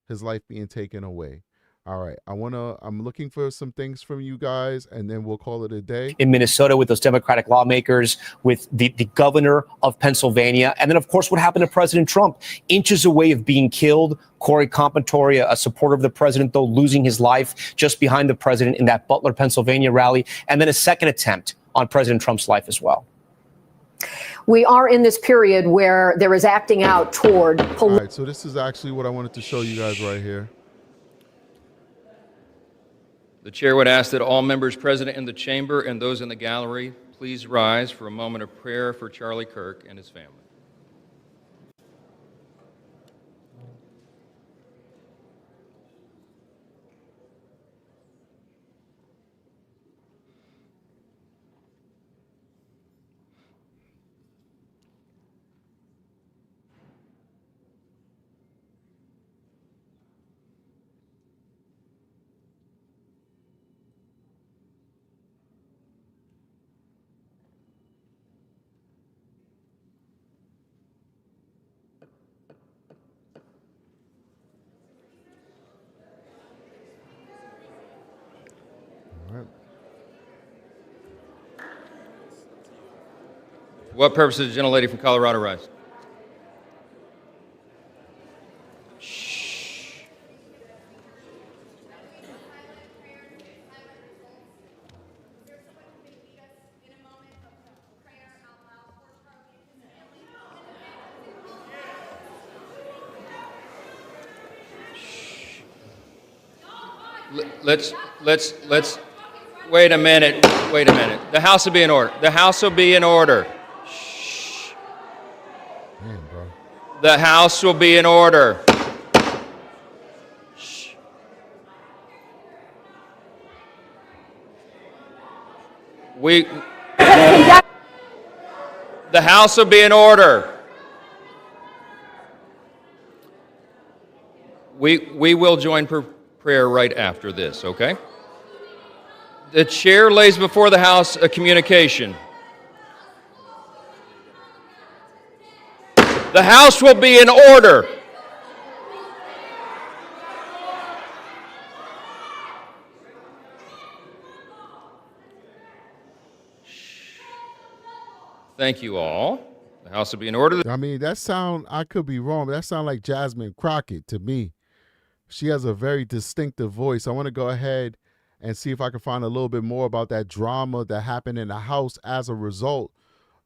life being taken away. All right, I'm looking for some things from you guys, and then we'll call it a day. In Minnesota with those Democratic lawmakers, with the governor of Pennsylvania, and then, of course, what happened to President Trump, inches away of being killed. Corey Competori, a supporter of the president, though, losing his life just behind the president in that Butler, Pennsylvania rally, and then a second attempt on President Trump's life as well. We are in this period where there is acting out toward All right, so this is actually what I wanted to show you guys right here. The chair would ask that all members present in the chamber and those in the gallery please rise for a moment of prayer for Charlie Kirk and his family. For what purpose does the gentlelady from Colorado rise? Let's wait a minute. The House will be in order. The House will be in order. Shh. Man, bro. The House will be in order. Shh. The House will be in order. We will join prayer right after this, okay? The chair lays before the House a communication. The House will be in order. Thank you all. The House will be in order. I mean, I could be wrong, but that sound like Jasmine Crockett to me. She has a very distinctive voice. I want to go ahead and see if I can find a little bit more about that drama that happened in the House as a result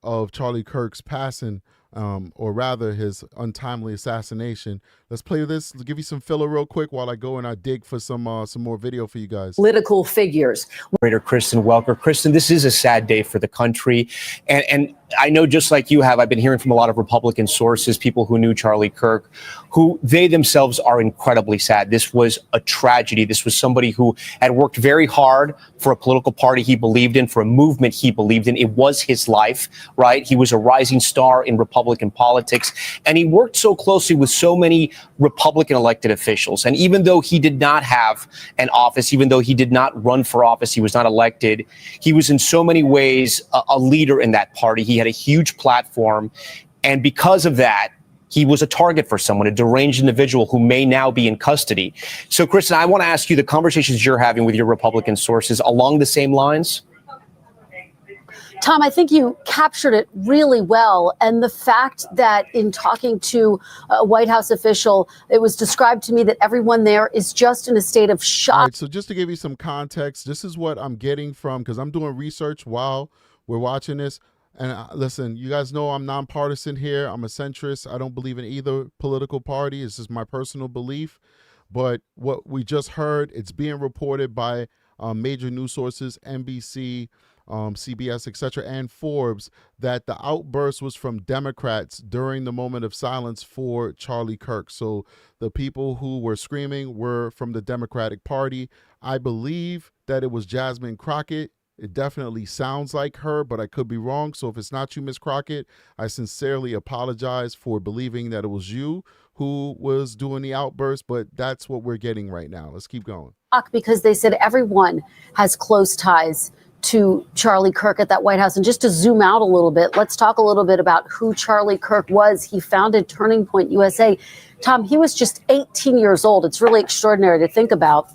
of Charlie Kirk's passing, or rather his untimely assassination. Let's play this. Let's give you some filler real quick while I go and I dig for some more video for you guys. Political figures. Moderator Kristen Welker. Kristen, this is a sad day for the country. And I know, just like you have, I've been hearing from a lot of Republican sources, people who knew Charlie Kirk, who they themselves are incredibly sad. This was a tragedy. This was somebody who had worked very hard for a political party he believed in, for a movement he believed in. It was his life, right? He was a rising star in Republican politics, and he worked so closely with so many Republican elected officials. And even though he did not have an office, even though he did not run for office, he was not elected, he was in so many ways a leader in that party. He had a huge platform. And because of that, he was a target for someone, a deranged individual who may now be in custody. So, Kristen, I want to ask you, the conversations you're having with your Republican sources along the same lines? Tom, I think you captured it really well. And the fact that in talking to a White House official, it was described to me that everyone there is just in a state of shock. All right, so just to give you some context, this is what I'm getting from, because I'm doing research while we're watching this. And listen, you guys know I'm nonpartisan here. I'm a centrist. I don't believe in either political party. It's just my personal belief. But what we just heard, it's being reported by major news sources, NBC, CBS, etc., and Forbes, that the outburst was from Democrats during the moment of silence for Charlie Kirk. So the people who were screaming were from the Democratic Party. I believe that it was Jasmine Crockett. It definitely sounds like her, but I could be wrong. So if it's not you, Ms. Crockett, I sincerely apologize for believing that it was you who was doing the outburst, but that's what we're getting right now. Let's keep going. Because they said everyone has close ties to Charlie Kirk at that White House. And just to zoom out a little bit, let's talk a little bit about who Charlie Kirk was. He founded Turning Point USA. Tom, he was just 18 years old. It's really extraordinary to think about.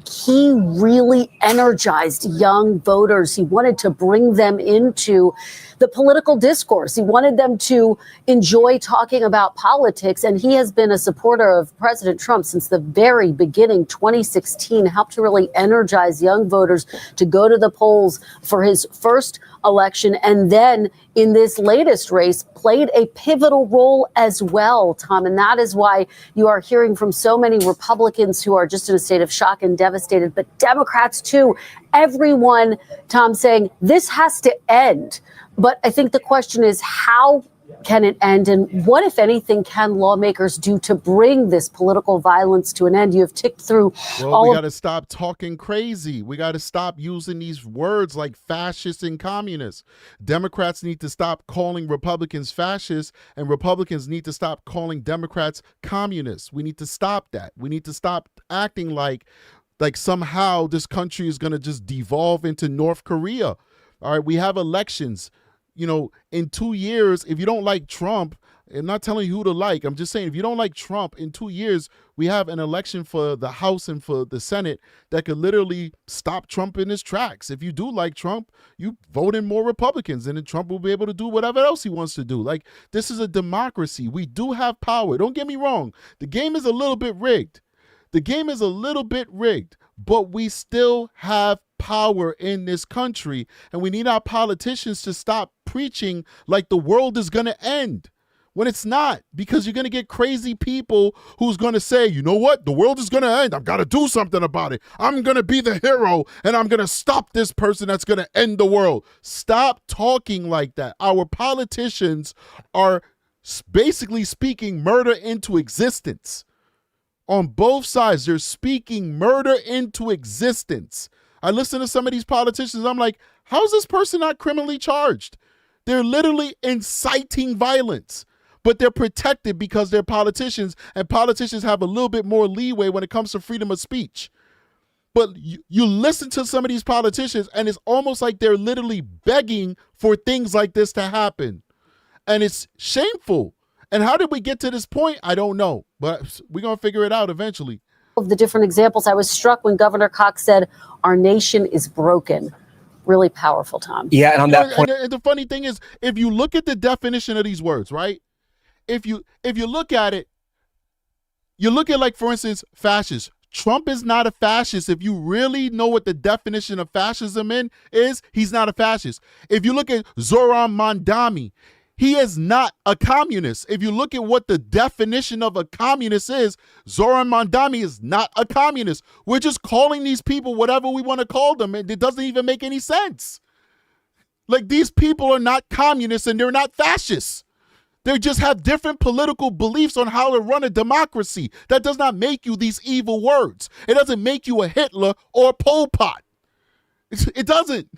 He really energized young voters. He wanted to bring them into the political discourse. He wanted them to enjoy talking about politics. And he has been a supporter of President Trump since the very beginning. 2016 helped to really energize young voters to go to the polls for his first election. And then in this latest race, played a pivotal role as well, Tom. And that is why you are hearing from so many Republicans who are just in a state of shock and devastated, but Democrats too. Everyone, Tom, saying this has to end. But I think the question is, how can it end? And what, if anything, can lawmakers do to bring this political violence to an end? You have ticked through we got to stop talking crazy. We got to stop using these words like fascist and communist. Democrats need to stop calling Republicans fascists, and Republicans need to stop calling Democrats communists. We need to stop that. We need to stop acting like somehow this country is going to just devolve into North Korea. All right, we have elections. You know, in 2 years, if you don't like Trump, I'm not telling you who to like. I'm just saying, if you don't like Trump, in 2 years, we have an election for the House and for the Senate that could literally stop Trump in his tracks. If you do like Trump, you vote in more Republicans, and then Trump will be able to do whatever else he wants to do. Like, this is a democracy. We do have power. Don't get me wrong. The game is a little bit rigged. The game is a little bit rigged, but we still have power in this country, and we need our politicians to stop preaching like the world is going to end when it's not, because you're going to get crazy people who's going to say, you know what, the world is going to end. I've got to do something about it. I'm going to be the hero, and I'm going to stop this person that's going to end the world. Stop talking like that. Our politicians are basically speaking murder into existence. On both sides, they're speaking murder into existence. I listen to some of these politicians. I'm like, how is this person not criminally charged? They're literally inciting violence, but they're protected because they're politicians, and politicians have a little bit more leeway when it comes to freedom of speech. But you listen to some of these politicians, and it's almost like they're literally begging for things like this to happen. And it's shameful. And how did we get to this point? I don't know, but we're going to figure it out eventually. Of the different examples, I was struck when Governor Cox said, "Our nation is broken." Really powerful, Tom. Yeah, and on that point, and the funny thing is, if you look at the definition of these words, right? If you look at it, you look at, like, for instance, fascist. Trump is not a fascist. If you really know what the definition of fascism is, he's not a fascist. If you look at Zoran Mandami, he is not a communist. If you look at what the definition of a communist is, Zoran Mandami is not a communist. We're just calling these people whatever we want to call them, and it doesn't even make any sense. Like, these people are not communists and they're not fascists. They just have different political beliefs on how to run a democracy. That does not make you these evil words. It doesn't make you a Hitler or a Pol Pot. It doesn't.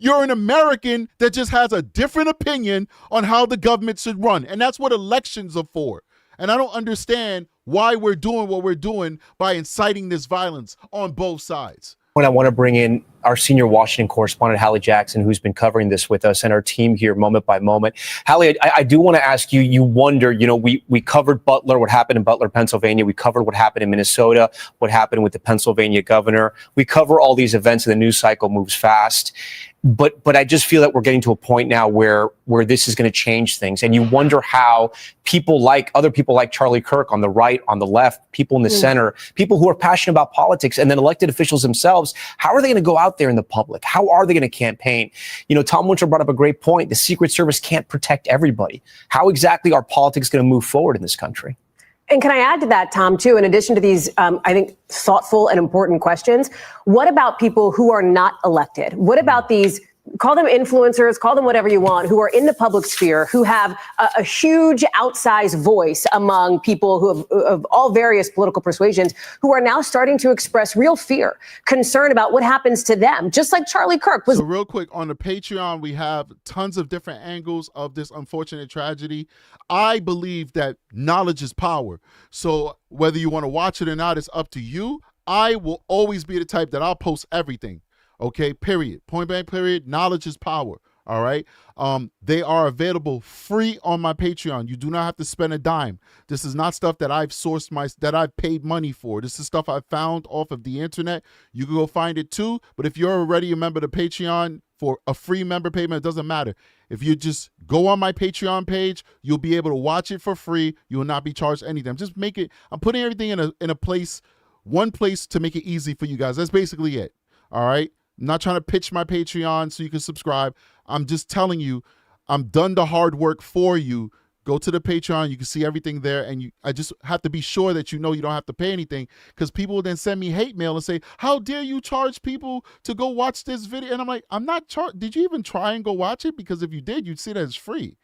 You're an American that just has a different opinion on how the government should run. And that's what elections are for. And I don't understand why we're doing what we're doing by inciting this violence on both sides. I want to bring in our senior Washington correspondent, Hallie Jackson, who's been covering this with us, and our team here moment by moment. Hallie, I do want to ask you, you wonder, we covered Butler, what happened in Butler, Pennsylvania. We covered what happened in Minnesota, what happened with the Pennsylvania governor. We cover all these events and the news cycle moves fast. But I just feel that we're getting to a point now where this is going to change things. And you wonder how other people like Charlie Kirk on the right, on the left, people in the center, people who are passionate about politics, and then elected officials themselves, how are they going to go out there in the public? How are they going to campaign? Tom Winchell brought up a great point. The Secret Service can't protect everybody. How exactly are politics going to move forward in this country? And can I add to that, Tom, too, in addition to these, I think, thoughtful and important questions, what about people who are not elected? What about these, call them influencers, call them whatever you want, who are in the public sphere, who have a huge outsized voice among people who have of all various political persuasions, who are now starting to express real fear, concern about what happens to them, just like Charlie Kirk was. So real quick, on the Patreon, we have tons of different angles of this unfortunate tragedy. I believe that knowledge is power. So whether you want to watch it or not, it's up to you. I will always be the type that I'll post everything. Okay, period. Point blank, period. Knowledge is power. All right. They are available free on my Patreon. You do not have to spend a dime. This is not stuff that I've sourced that I've paid money for. This is stuff I found off of the internet. You can go find it too. But if you're already a member of the Patreon for a free member payment, it doesn't matter. If you just go on my Patreon page, you'll be able to watch it for free. You will not be charged anything. Just make it. I'm putting everything in a place, one place to make it easy for you guys. That's basically it. All right. I'm not trying to pitch my Patreon so you can subscribe. I'm just telling you, I'm done the hard work for you. Go to the Patreon. You can see everything there. And I just have to be sure that you don't have to pay anything, because people will then send me hate mail and say, how dare you charge people to go watch this video? And I'm like, I'm not charged. Did you even try and go watch it? Because if you did, you'd see that it's free.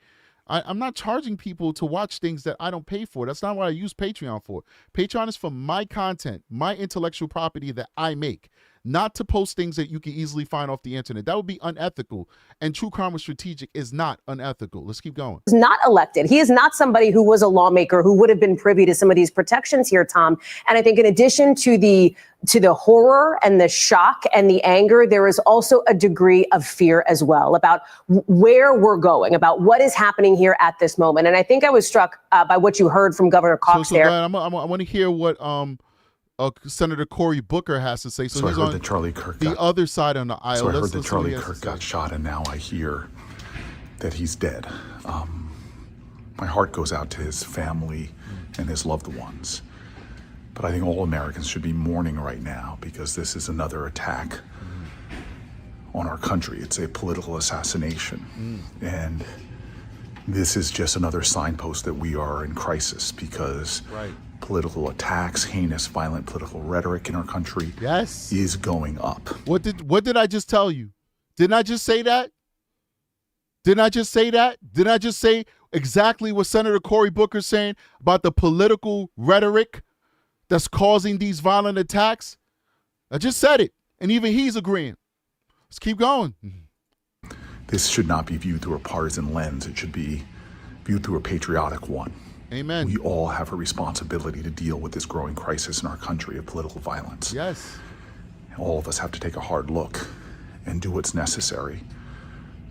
I'm not charging people to watch things that I don't pay for. That's not what I use Patreon for. Patreon is for my content, my intellectual property that I make, not to post things that you can easily find off the internet. That would be unethical. And True Crime with Strategic is not unethical. Let's keep going. He's not elected. He is not somebody who was a lawmaker who would have been privy to some of these protections here, Tom. And I think in addition to the horror and the shock and the anger, there is also a degree of fear as well about where we're going, about what is happening here at this moment. And I think I was struck by what you heard from Governor Cox there. I want to hear what Senator Cory Booker has to say. So he's I heard on that Charlie Kirk the other side on the aisle. So I heard that Charlie Kirk got shot, and now I hear that he's dead. My heart goes out to his family and his loved ones. But I think all Americans should be mourning right now, because this is another attack on our country. It's a political assassination. And this is just another signpost that we are in crisis, because political attacks, heinous, violent political rhetoric in our country is going up. What did I just tell you? Didn't I just say that? Didn't I just say that? Didn't I just say exactly what Senator Cory Booker's saying about the political rhetoric that's causing these violent attacks? I just said it, and even he's agreeing. Let's keep going. This should not be viewed through a partisan lens. It should be viewed through a patriotic one. Amen. We all have a responsibility to deal with this growing crisis in our country of political violence. Yes. All of us have to take a hard look and do what's necessary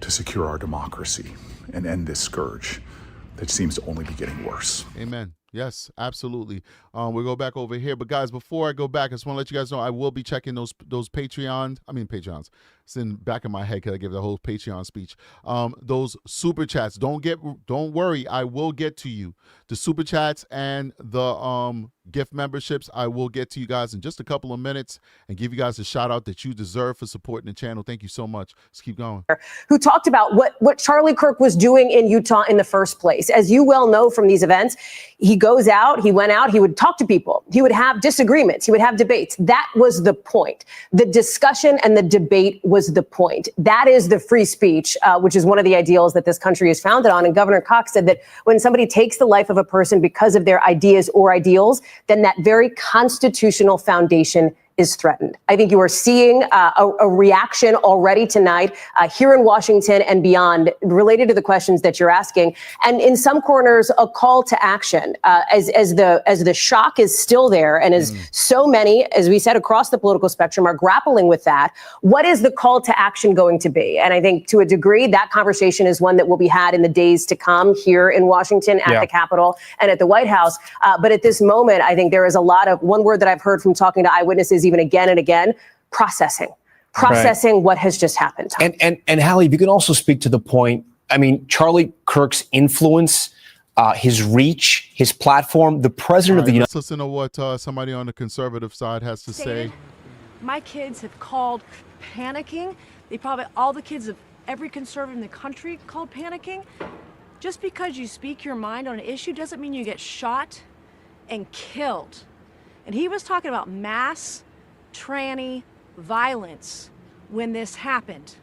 to secure our democracy and end this scourge that seems to only be getting worse. Amen. Yes, absolutely. We'll go back over here. But guys, before I go back, I just want to let you guys know I will be checking those Patreons. It's in back of my head because I gave the whole Patreon speech. Those super chats. Don't worry, I will get to you. The super chats and the gift memberships, I will get to you guys in just a couple of minutes and give you guys a shout out that you deserve for supporting the channel. Thank you so much. Let's keep going. Who talked about what Charlie Kirk was doing in Utah in the first place. As you well know from these events, he went out, he would talk to people, he would have disagreements, he would have debates. That was the point. The discussion and the debate was the point. That is the free speech, which is one of the ideals that this country is founded on. And Governor Cox said that when somebody takes the life of a person because of their ideas or ideals, then that very constitutional foundation is threatened. I think you are seeing a reaction already tonight here in Washington and beyond related to the questions that you're asking. And in some corners, a call to action as the shock is still there and as so many, as we said, across the political spectrum are grappling with that. What is the call to action going to be? And I think to a degree, that conversation is one that will be had in the days to come here in Washington at the Capitol and at the White House. But at this moment, I think there is a lot of one word that I've heard from talking to eyewitnesses even again and again, processing what has just happened. And Hallie, if you can also speak to the point, I mean, Charlie Kirk's influence, his reach, his platform, the president of the United States. Let's listen to what somebody on the conservative side has to say. My kids have called panicking. All the kids of every conservative in the country called panicking. Just because you speak your mind on an issue doesn't mean you get shot and killed. And he was talking about mass tranny violence when this happened.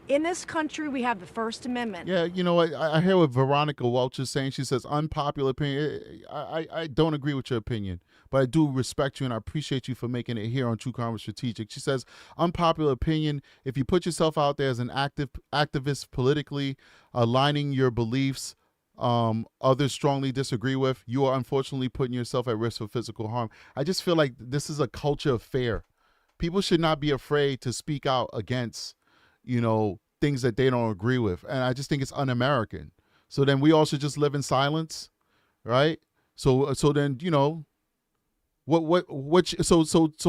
In this country, we have the First Amendment. Yeah, you know what? I hear what Veronica Welch is saying. She says, unpopular opinion. I don't agree with your opinion, but I do respect you and I appreciate you for making it here on True Crime Strategic. She says, unpopular opinion, if you put yourself out there as an activist politically, aligning your beliefs, others strongly disagree with, you are unfortunately putting yourself at risk for physical harm. I just feel like this is a culture of fear. People should not be afraid to speak out against, things that they don't agree with. And I just think it's un-American. So then we all should just live in silence, right? So then, so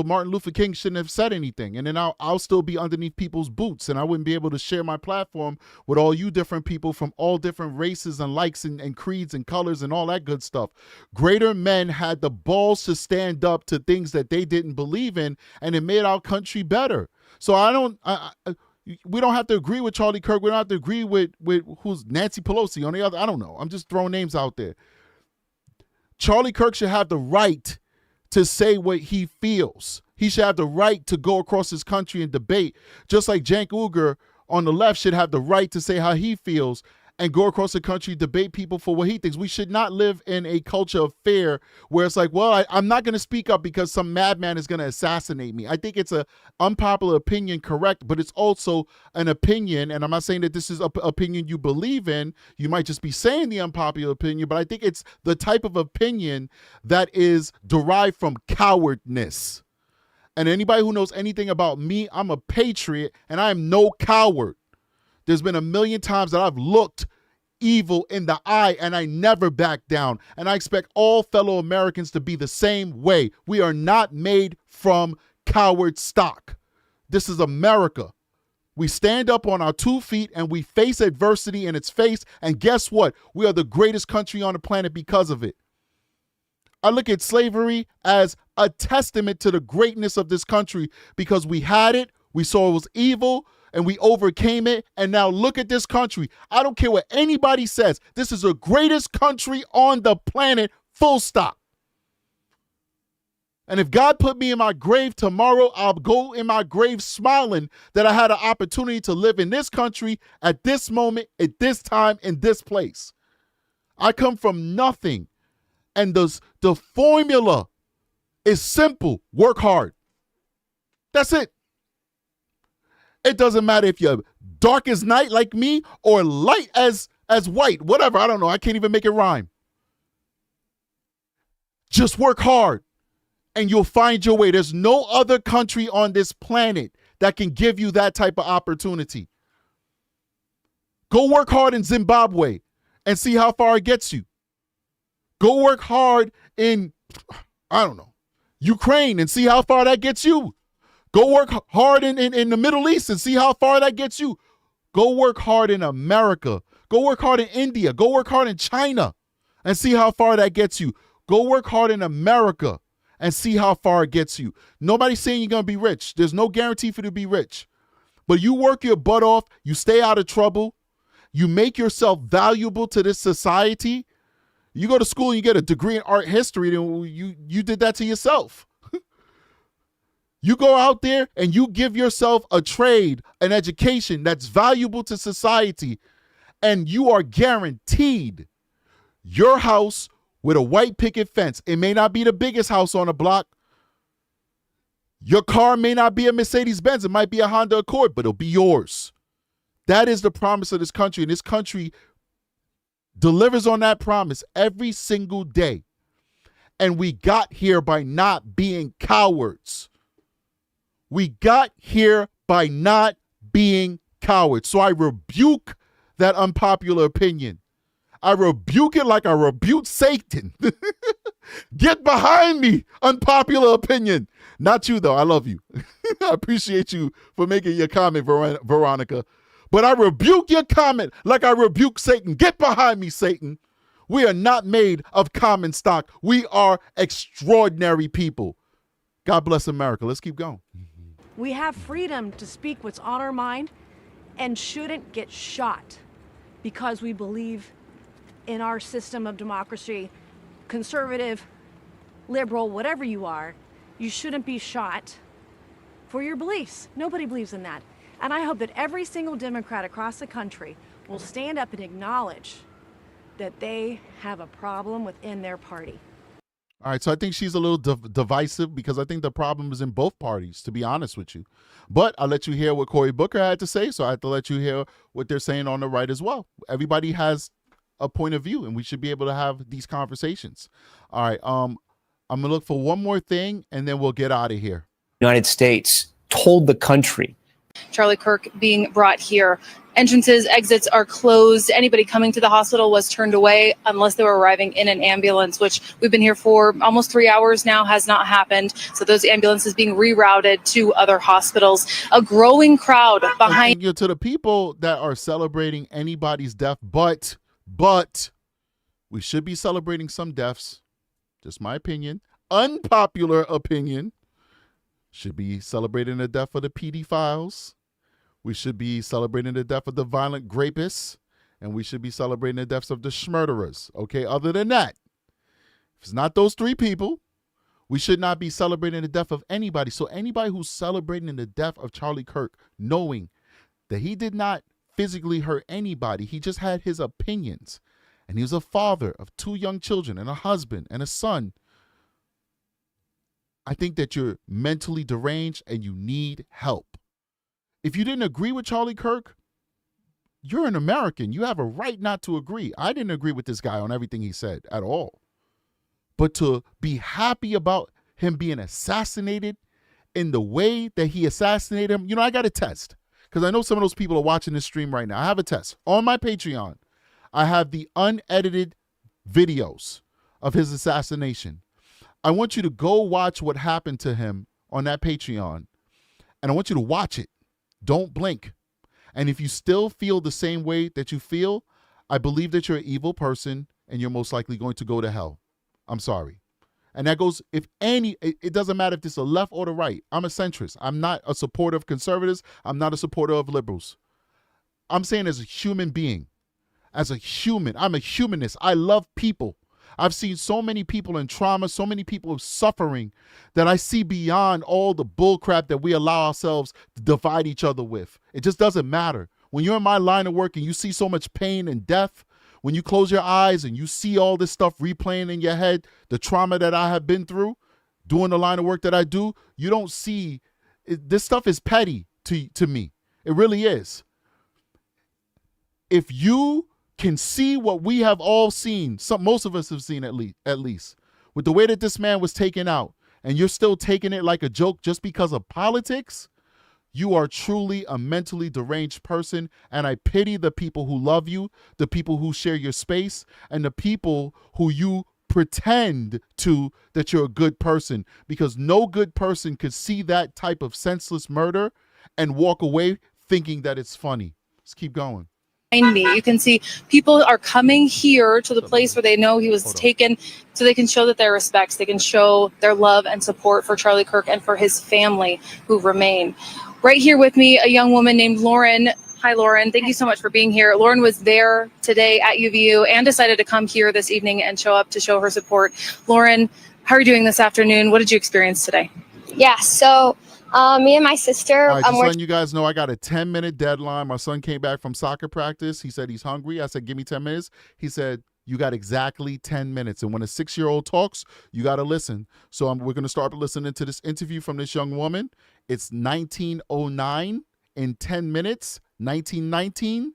Martin Luther King shouldn't have said anything. And then I'll still be underneath people's boots and I wouldn't be able to share my platform with all you different people from all different races and likes and creeds and colors and all that good stuff. Greater men had the balls to stand up to things that they didn't believe in, and it made our country better. So we don't have to agree with Charlie Kirk. We don't have to agree with who's Nancy Pelosi on the other. I don't know. I'm just throwing names out there. Charlie Kirk should have the right to say what he feels. He should have the right to go across his country and debate, just like Cenk Uygur on the left should have the right to say how he feels and go across the country, debate people for what he thinks. We should not live in a culture of fear where it's like, well, I'm not going to speak up because some madman is going to assassinate me. I think it's an unpopular opinion, correct, but it's also an opinion, and I'm not saying that this is an opinion you believe in. You might just be saying the unpopular opinion, but I think it's the type of opinion that is derived from cowardness. And anybody who knows anything about me, I'm a patriot, and I am no coward. There's been a million times that I've looked evil in the eye and I never back down. And I expect all fellow Americans to be the same way. We are not made from coward stock. This is America. We stand up on our 2 feet and we face adversity in its face. And guess what? We are the greatest country on the planet because of it. I look at slavery as a testament to the greatness of this country because we had it, we saw it was evil, and we overcame it, and now look at this country. I don't care what anybody says. This is the greatest country on the planet, full stop. And if God put me in my grave tomorrow, I'll go in my grave smiling that I had an opportunity to live in this country at this moment, at this time, in this place. I come from nothing, and the formula is simple. Work hard. That's it. It doesn't matter if you're dark as night like me or light as white, whatever. I don't know. I can't even make it rhyme. Just work hard and you'll find your way. There's no other country on this planet that can give you that type of opportunity. Go work hard in Zimbabwe and see how far it gets you. Go work hard in, I don't know, Ukraine and see how far that gets you. Go work hard in the Middle East and see how far that gets you. Go work hard in America. Go work hard in India. Go work hard in China and see how far that gets you. Go work hard in America and see how far it gets you. Nobody's saying you're going to be rich. There's no guarantee for you to be rich. But you work your butt off. You stay out of trouble. You make yourself valuable to this society. You go to school and you get a degree in art history, then you did that to yourself. You go out there and you give yourself a trade, an education that's valuable to society, and you are guaranteed your house with a white picket fence. It may not be the biggest house on the block. Your car may not be a Mercedes-Benz. It might be a Honda Accord, but it'll be yours. That is the promise of this country, and this country delivers on that promise every single day. And we got here by not being cowards. We got here by not being cowards. So I rebuke that unpopular opinion. I rebuke it like I rebuke Satan. Get behind me, unpopular opinion. Not you, though. I love you. I appreciate you for making your comment, Veronica. But I rebuke your comment like I rebuke Satan. Get behind me, Satan. We are not made of common stock. We are extraordinary people. God bless America. Let's keep going. We have freedom to speak what's on our mind and shouldn't get shot because we believe in our system of democracy, conservative, liberal, whatever you are. You shouldn't be shot for your beliefs. Nobody believes in that. And I hope that every single Democrat across the country will stand up and acknowledge that they have a problem within their party. All right, so I think she's a little divisive because I think the problem is in both parties, to be honest with you. But I'll let you hear what Cory Booker had to say, so I have to let you hear what they're saying on the right as well. Everybody has a point of view, and we should be able to have these conversations. All right, I'm going to look for one more thing, and then we'll get out of here. United States told the country. Charlie Kirk being brought here. Entrances, exits are closed. Anybody coming to the hospital was turned away unless they were arriving in an ambulance, which we've been here for almost 3 hours now, has not happened. So those ambulances being rerouted to other hospitals. A growing crowd behind. To the people that are celebrating anybody's death, but we should be celebrating some deaths. Just my opinion. Unpopular opinion. Should be celebrating the death of the pedophiles. We should be celebrating the death of the violent rapists. And we should be celebrating the deaths of the schmurderers. Okay, other than that, if it's not those three people, we should not be celebrating the death of anybody. So anybody who's celebrating the death of Charlie Kirk, knowing that he did not physically hurt anybody, he just had his opinions. And he was a father of 2 young children and a husband and a son. I think that you're mentally deranged and you need help. If you didn't agree with Charlie Kirk, you're an American. You have a right not to agree. I didn't agree with this guy on everything he said at all. But to be happy about him being assassinated in the way that he assassinated him, I got a test. Because I know some of those people are watching this stream right now. I have a test. On my Patreon, I have the unedited videos of his assassination. I want you to go watch what happened to him on that Patreon. And I want you to watch it. Don't blink. And if you still feel the same way that you feel, I believe that you're an evil person and you're most likely going to go to hell. I'm sorry. And that goes, it doesn't matter if this is the left or the right. I'm a centrist. I'm not a supporter of conservatives. I'm not a supporter of liberals. I'm saying as a human being, as a human, I'm a humanist. I love people. I've seen so many people in trauma, so many people suffering that I see beyond all the bullcrap that we allow ourselves to divide each other with. It just doesn't matter. When you're in my line of work and you see so much pain and death, when you close your eyes and you see all this stuff replaying in your head, the trauma that I have been through, doing the line of work that I do, you don't see, this stuff is petty to me. It really is. If you can see what we have all seen, most of us have seen at least, with the way that this man was taken out, and you're still taking it like a joke just because of politics, You are truly a mentally deranged person, and I pity the people who love you, the people who share your space, and the people who you pretend to that you're a good person, because no good person could see that type of senseless murder and walk away thinking that it's funny. Let's keep going. Behind me, you can see people are coming here to the place where they know he was taken, so they can show that their respects, they can show their love and support for Charlie Kirk and for his family who remain. Right here with me, a young woman named Lauren. Hi, Lauren. Thank you so much for being here. Lauren was there today at UVU and decided to come here this evening and show up to show her support. Lauren, how are you doing this afternoon? What did you experience today? Yeah, so me and my sister. All right, just letting you guys know, I got a 10-minute deadline. My son came back from soccer practice. He said he's hungry. I said, give me 10 minutes. He said, you got exactly 10 minutes. And when a 6-year-old talks, you got to listen. So we're going to start listening to this interview from this young woman. It's 1909 in 10 minutes. 1919.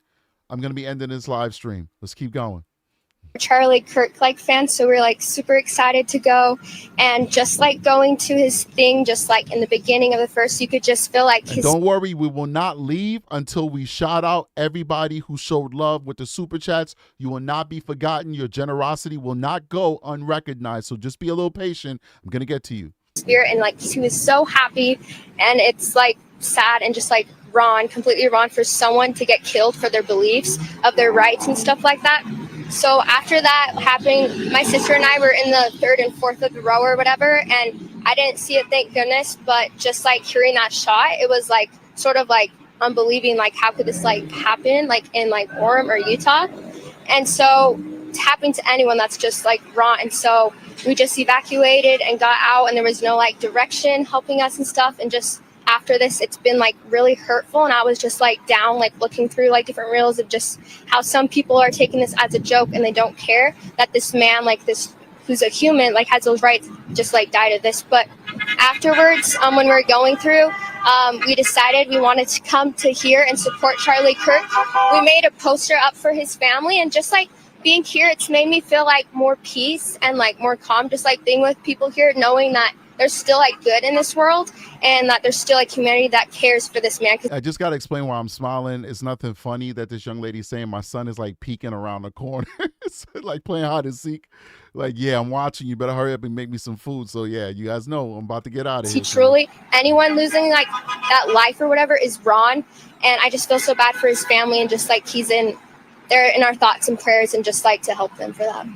I'm going to be ending this live stream. Let's keep going. Charlie Kirk fans, so we're super excited to go, and just going to his thing, just in the beginning of the first, you could just feel his. Don't worry, we will not leave until we shout out everybody who showed love with the super chats. You will not be forgotten. Your generosity will not go unrecognized. So just be a little patient. I'm gonna get to you. Spirit, and he was so happy, and it's sad and just completely wrong for someone to get killed for their beliefs of their rights and stuff like that. So after that happened, my sister and I were in the 3rd and 4th of the row or whatever, and I didn't see it, thank goodness, but just hearing that shot, it was sort of unbelieving, how could this happen in Orem or Utah? And so it's happening to anyone, that's just wrong. And so we just evacuated and got out, and there was no direction helping us and stuff, and just after this, it's been really hurtful, and I was just down, looking through different reels of just how some people are taking this as a joke, and they don't care that this man, this who's a human, has those rights, just died of this. But afterwards, when we were going through, we decided we wanted to come to here and support Charlie Kirk. We made a poster up for his family, and just being here, it's made me feel more peace and more calm, just being with people here, knowing that there's still good in this world, and that there's still humanity that cares for this man. I just got to explain why I'm smiling. It's nothing funny that this young lady's saying. My son is peeking around the corner. It's playing hide and seek. Yeah, I'm watching you. Better hurry up and make me some food. So yeah, you guys know I'm about to get out of here. He truly, anyone losing that life or whatever is wrong. And I just feel so bad for his family, and just they're in our thoughts and prayers, and just to help them for that.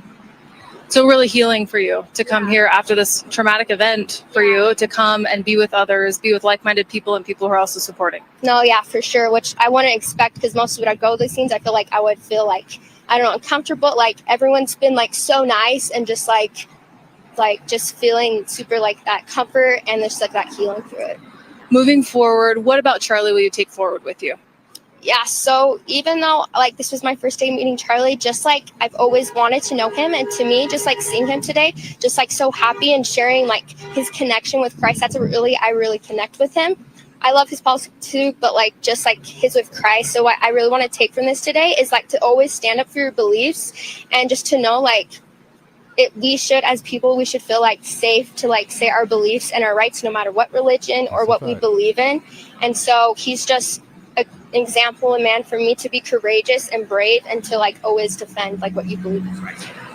So really healing for you to come here after this traumatic event, for you to come and be with others, be with like-minded people and people who are also supporting. No, yeah, for sure, which I wouldn't expect, because most of it I go to these scenes, I feel I would feel I don't know, uncomfortable. Everyone's been so nice, and just just feeling super that comfort, and there's that healing through it. Moving forward, what about Charlie will you take forward with you? Yeah, so even though this was my first day meeting Charlie, just I've always wanted to know him, and to me, just seeing him today, just so happy, and sharing his connection with Christ, I really connect with him. I love his politics too, but just his with Christ. So what I really want to take from this today is to always stand up for your beliefs, and just to know we should, as people, we should feel safe to say our beliefs and our rights, no matter what religion or what we believe in. And so he's just an example, a man for me to be courageous and brave, and to always defend what you believe in.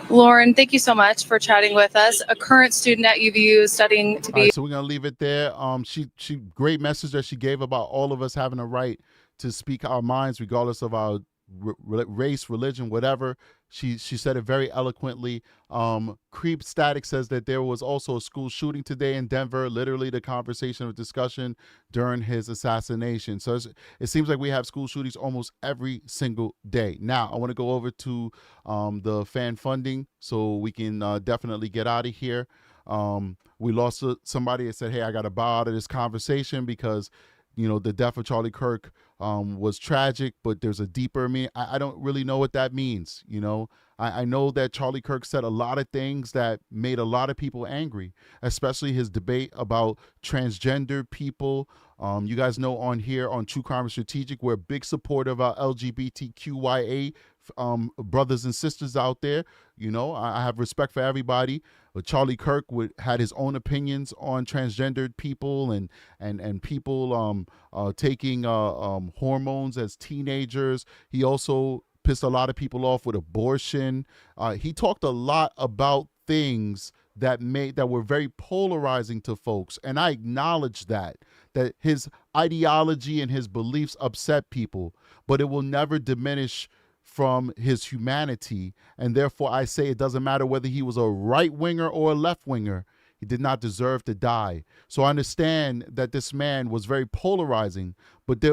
Lauren, thank you so much for chatting with us. A current student at UVU studying to be. All right, so we're gonna leave it there. She great message that she gave about all of us having a right to speak our minds, regardless of our race, religion, whatever. She said it very eloquently. Creep Static says that there was also a school shooting today in Denver, literally the conversation of discussion during his assassination. So it seems like we have school shootings almost every single day. Now, I want to go over to the fan funding so we can definitely get out of here. We lost somebody that said, hey, I got to bow out of this conversation because the death of Charlie Kirk was tragic, but there's a deeper meaning. I don't really know what that means. I know that Charlie Kirk said a lot of things that made a lot of people angry, especially his debate about transgender people. You guys know on here on True Crime and Strategic, we're a big supporter of our LGBTQIA brothers and sisters out there. You know, I have respect for everybody. Charlie Kirk had his own opinions on transgendered people and people taking hormones as teenagers. He also pissed a lot of people off with abortion. He talked a lot about things that were very polarizing to folks, and I acknowledge that his ideology and his beliefs upset people, but it will never diminish from his humanity. And therefore I say it doesn't matter whether he was a right-winger or a left-winger, he did not deserve to die. So I understand that this man was very polarizing, but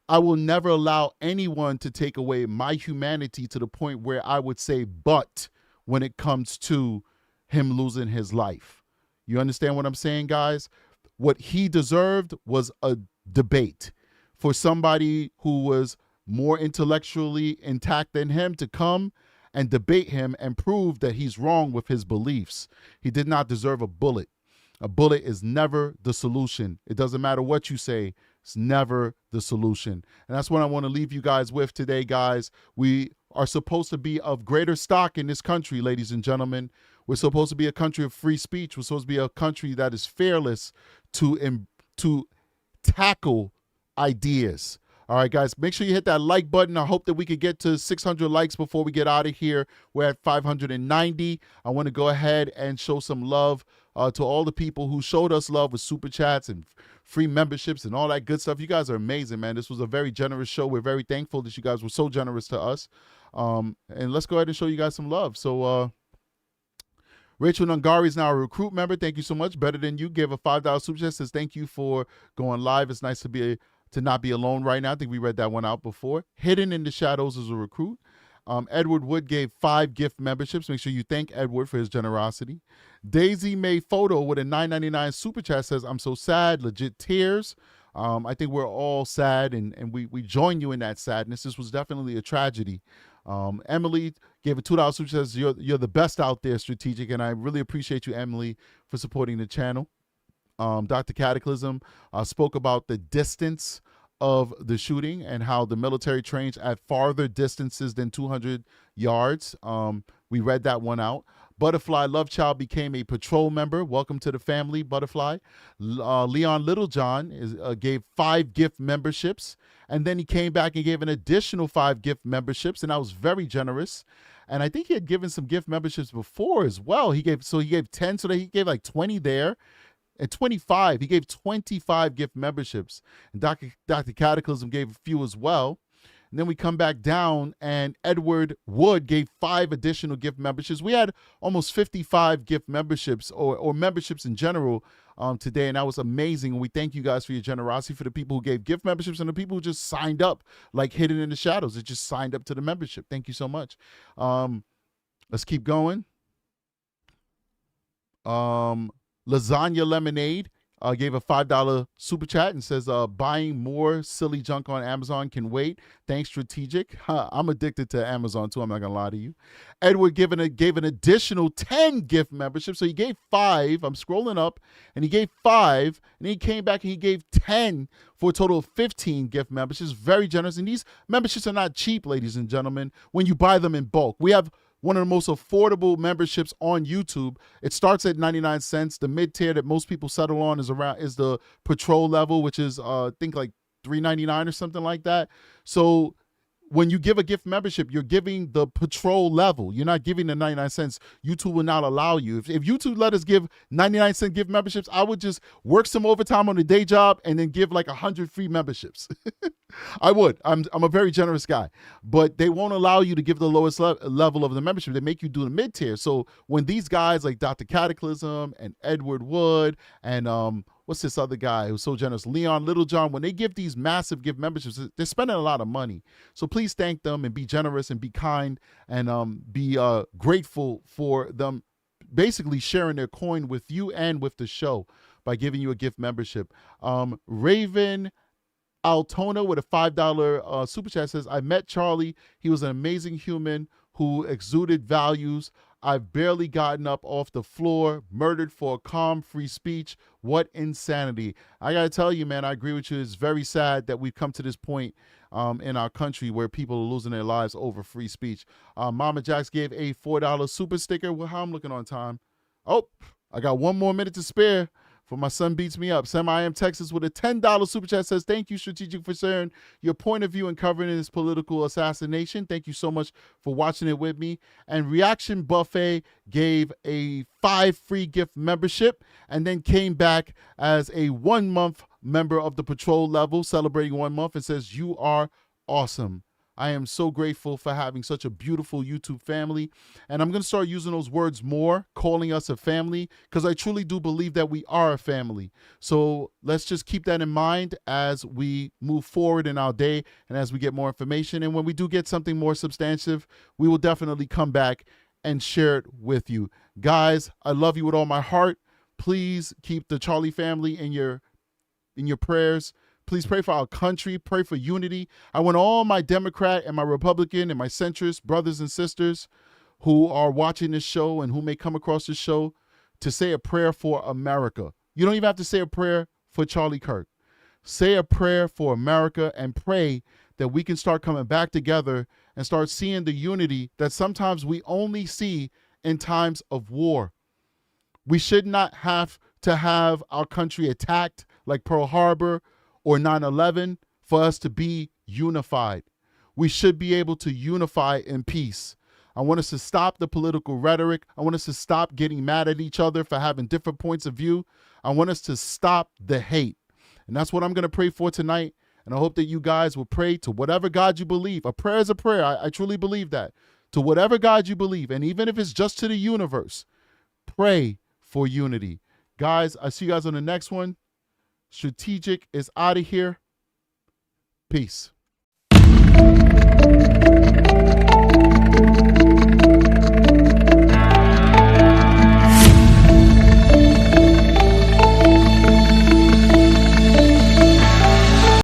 I will never allow anyone to take away my humanity to the point where I would say but when it comes to him losing his life. You understand what I'm saying, guys? What he deserved was a debate for somebody who was more intellectually intact than him to come and debate him and prove that he's wrong with his beliefs. He did not deserve a bullet. A bullet is never the solution. It doesn't matter what you say. It's never the solution. And that's what I want to leave you guys with today, guys. We are supposed to be of greater stock in this country, ladies and gentlemen. We're supposed to be a country of free speech. We're supposed to be a country that is fearless to tackle ideas. All right, guys, make sure you hit that like button. I hope that we could get to 600 likes before we get out of here. We're at 590. I want to go ahead and show some love to all the people who showed us love with super chats and free memberships and all that good stuff. You guys are amazing, man. This was a very generous show. We're very thankful that you guys were so generous to us. And let's go ahead and show you guys some love. So, Rachel Nungari is now a recruit member. Thank you so much. Better Than You gave a $5 super chat. Says thank you for going live. It's nice to not be alone right now. I think we read that one out before. Hidden in the Shadows is a recruit. Edward Wood gave 5 gift memberships. Make sure you thank Edward for his generosity. Daisy May Photo with a $9.99 super chat says, I'm so sad, legit tears. I think we're all sad, and we join you in that sadness. This was definitely a tragedy. Emily gave a $2 super chat. Says, you're the best out there, Strategic, and I really appreciate you, Emily, for supporting the channel. Dr. Cataclysm spoke about the distance of the shooting and how the military trains at farther distances than 200 yards. We read that one out. Butterfly Lovechild became a patrol member. Welcome to the family, Butterfly. Leon Littlejohn gave 5 gift memberships, and then he came back and gave an additional 5 gift memberships, and that was very generous. And I think he had given some gift memberships before as well. He gave 10, so that he gave like 20 there. At 25, he gave 25 gift memberships. And Dr. Cataclysm gave a few as well. And then we come back down, and Edward Wood gave 5 additional gift memberships. We had almost 55 gift memberships or memberships in general today, and that was amazing. And we thank you guys for your generosity, for the people who gave gift memberships and the people who just signed up, like Hidden in the Shadows. That just signed up to the membership. Thank you so much. Let's keep going. Lasagna Lemonade gave a $5 super chat and says, buying more silly junk on Amazon can wait. Thanks, Strategic. I'm addicted to Amazon too. I'm not going to lie to you. Edward gave an additional 10 gift memberships. So he gave 5. I'm scrolling up, and he gave 5. And he came back and he gave 10 for a total of 15 gift memberships. Very generous. And these memberships are not cheap, ladies and gentlemen, when you buy them in bulk. We have one of the most affordable memberships on YouTube. It starts at 99 cents. The mid-tier that most people settle on is the patrol level, which is I think like $3.99 or something like that. So when you give a gift membership, you're giving the patrol level. You're not giving the 99 cents. YouTube will not allow you. If YouTube let us give 99-cent gift memberships, I would just work some overtime on the day job and then give like 100 free memberships. I would. I'm a very generous guy. But they won't allow you to give the lowest level of the membership. They make you do the mid-tier. So when these guys like Dr. Cataclysm and Edward Wood and what's this other guy who's so generous, Leon Littlejohn, when they give these massive gift memberships, they're spending a lot of money. So please thank them and be generous and be kind and be grateful for them basically sharing their coin with you and with the show by giving you a gift membership. Raven Altona with a $5 super chat says, I met Charlie. He was an amazing human who exuded values. I've barely gotten up off the floor, murdered for calm, free speech. What insanity. I got to tell you, man, I agree with you. It's very sad that we've come to this point in our country where people are losing their lives over free speech. Mama Jax gave a $4 super sticker. Well, how I'm looking on time. Oh, I got 1 more minute to spare for my son beats me up. Sam I Am Texas with a $10 super chat says, thank you, Strategic, for sharing your point of view and covering this political assassination. Thank you so much for watching it with me. And Reaction Buffet gave a 5 free gift membership and then came back as a 1-month member of the patrol level, celebrating 1 month, and says, you are awesome. I am so grateful for having such a beautiful YouTube family. And I'm going to start using those words more, calling us a family, because I truly do believe that we are a family. So let's just keep that in mind as we move forward in our day and as we get more information. And when we do get something more substantive, we will definitely come back and share it with you. Guys, I love you with all my heart. Please keep the Charlie family in your prayers. Please pray for our country, pray for unity. I want all my Democrat and my Republican and my centrist brothers and sisters who are watching this show and who may come across this show to say a prayer for America. You don't even have to say a prayer for Charlie Kirk. Say a prayer for America and pray that we can start coming back together and start seeing the unity that sometimes we only see in times of war. We should not have to have our country attacked like Pearl Harbor or 9/11 for us to be unified. We should be able to unify in peace. I want us to stop the political rhetoric. I want us to stop getting mad at each other for having different points of view. I want us to stop the hate. And that's what I'm going to pray for tonight. And I hope that you guys will pray to whatever God you believe. A prayer is a prayer. I truly believe that. To whatever God you believe. And even if it's just to the universe, pray for unity. Guys, I see you guys on the next one. Strategic is out of here. Peace.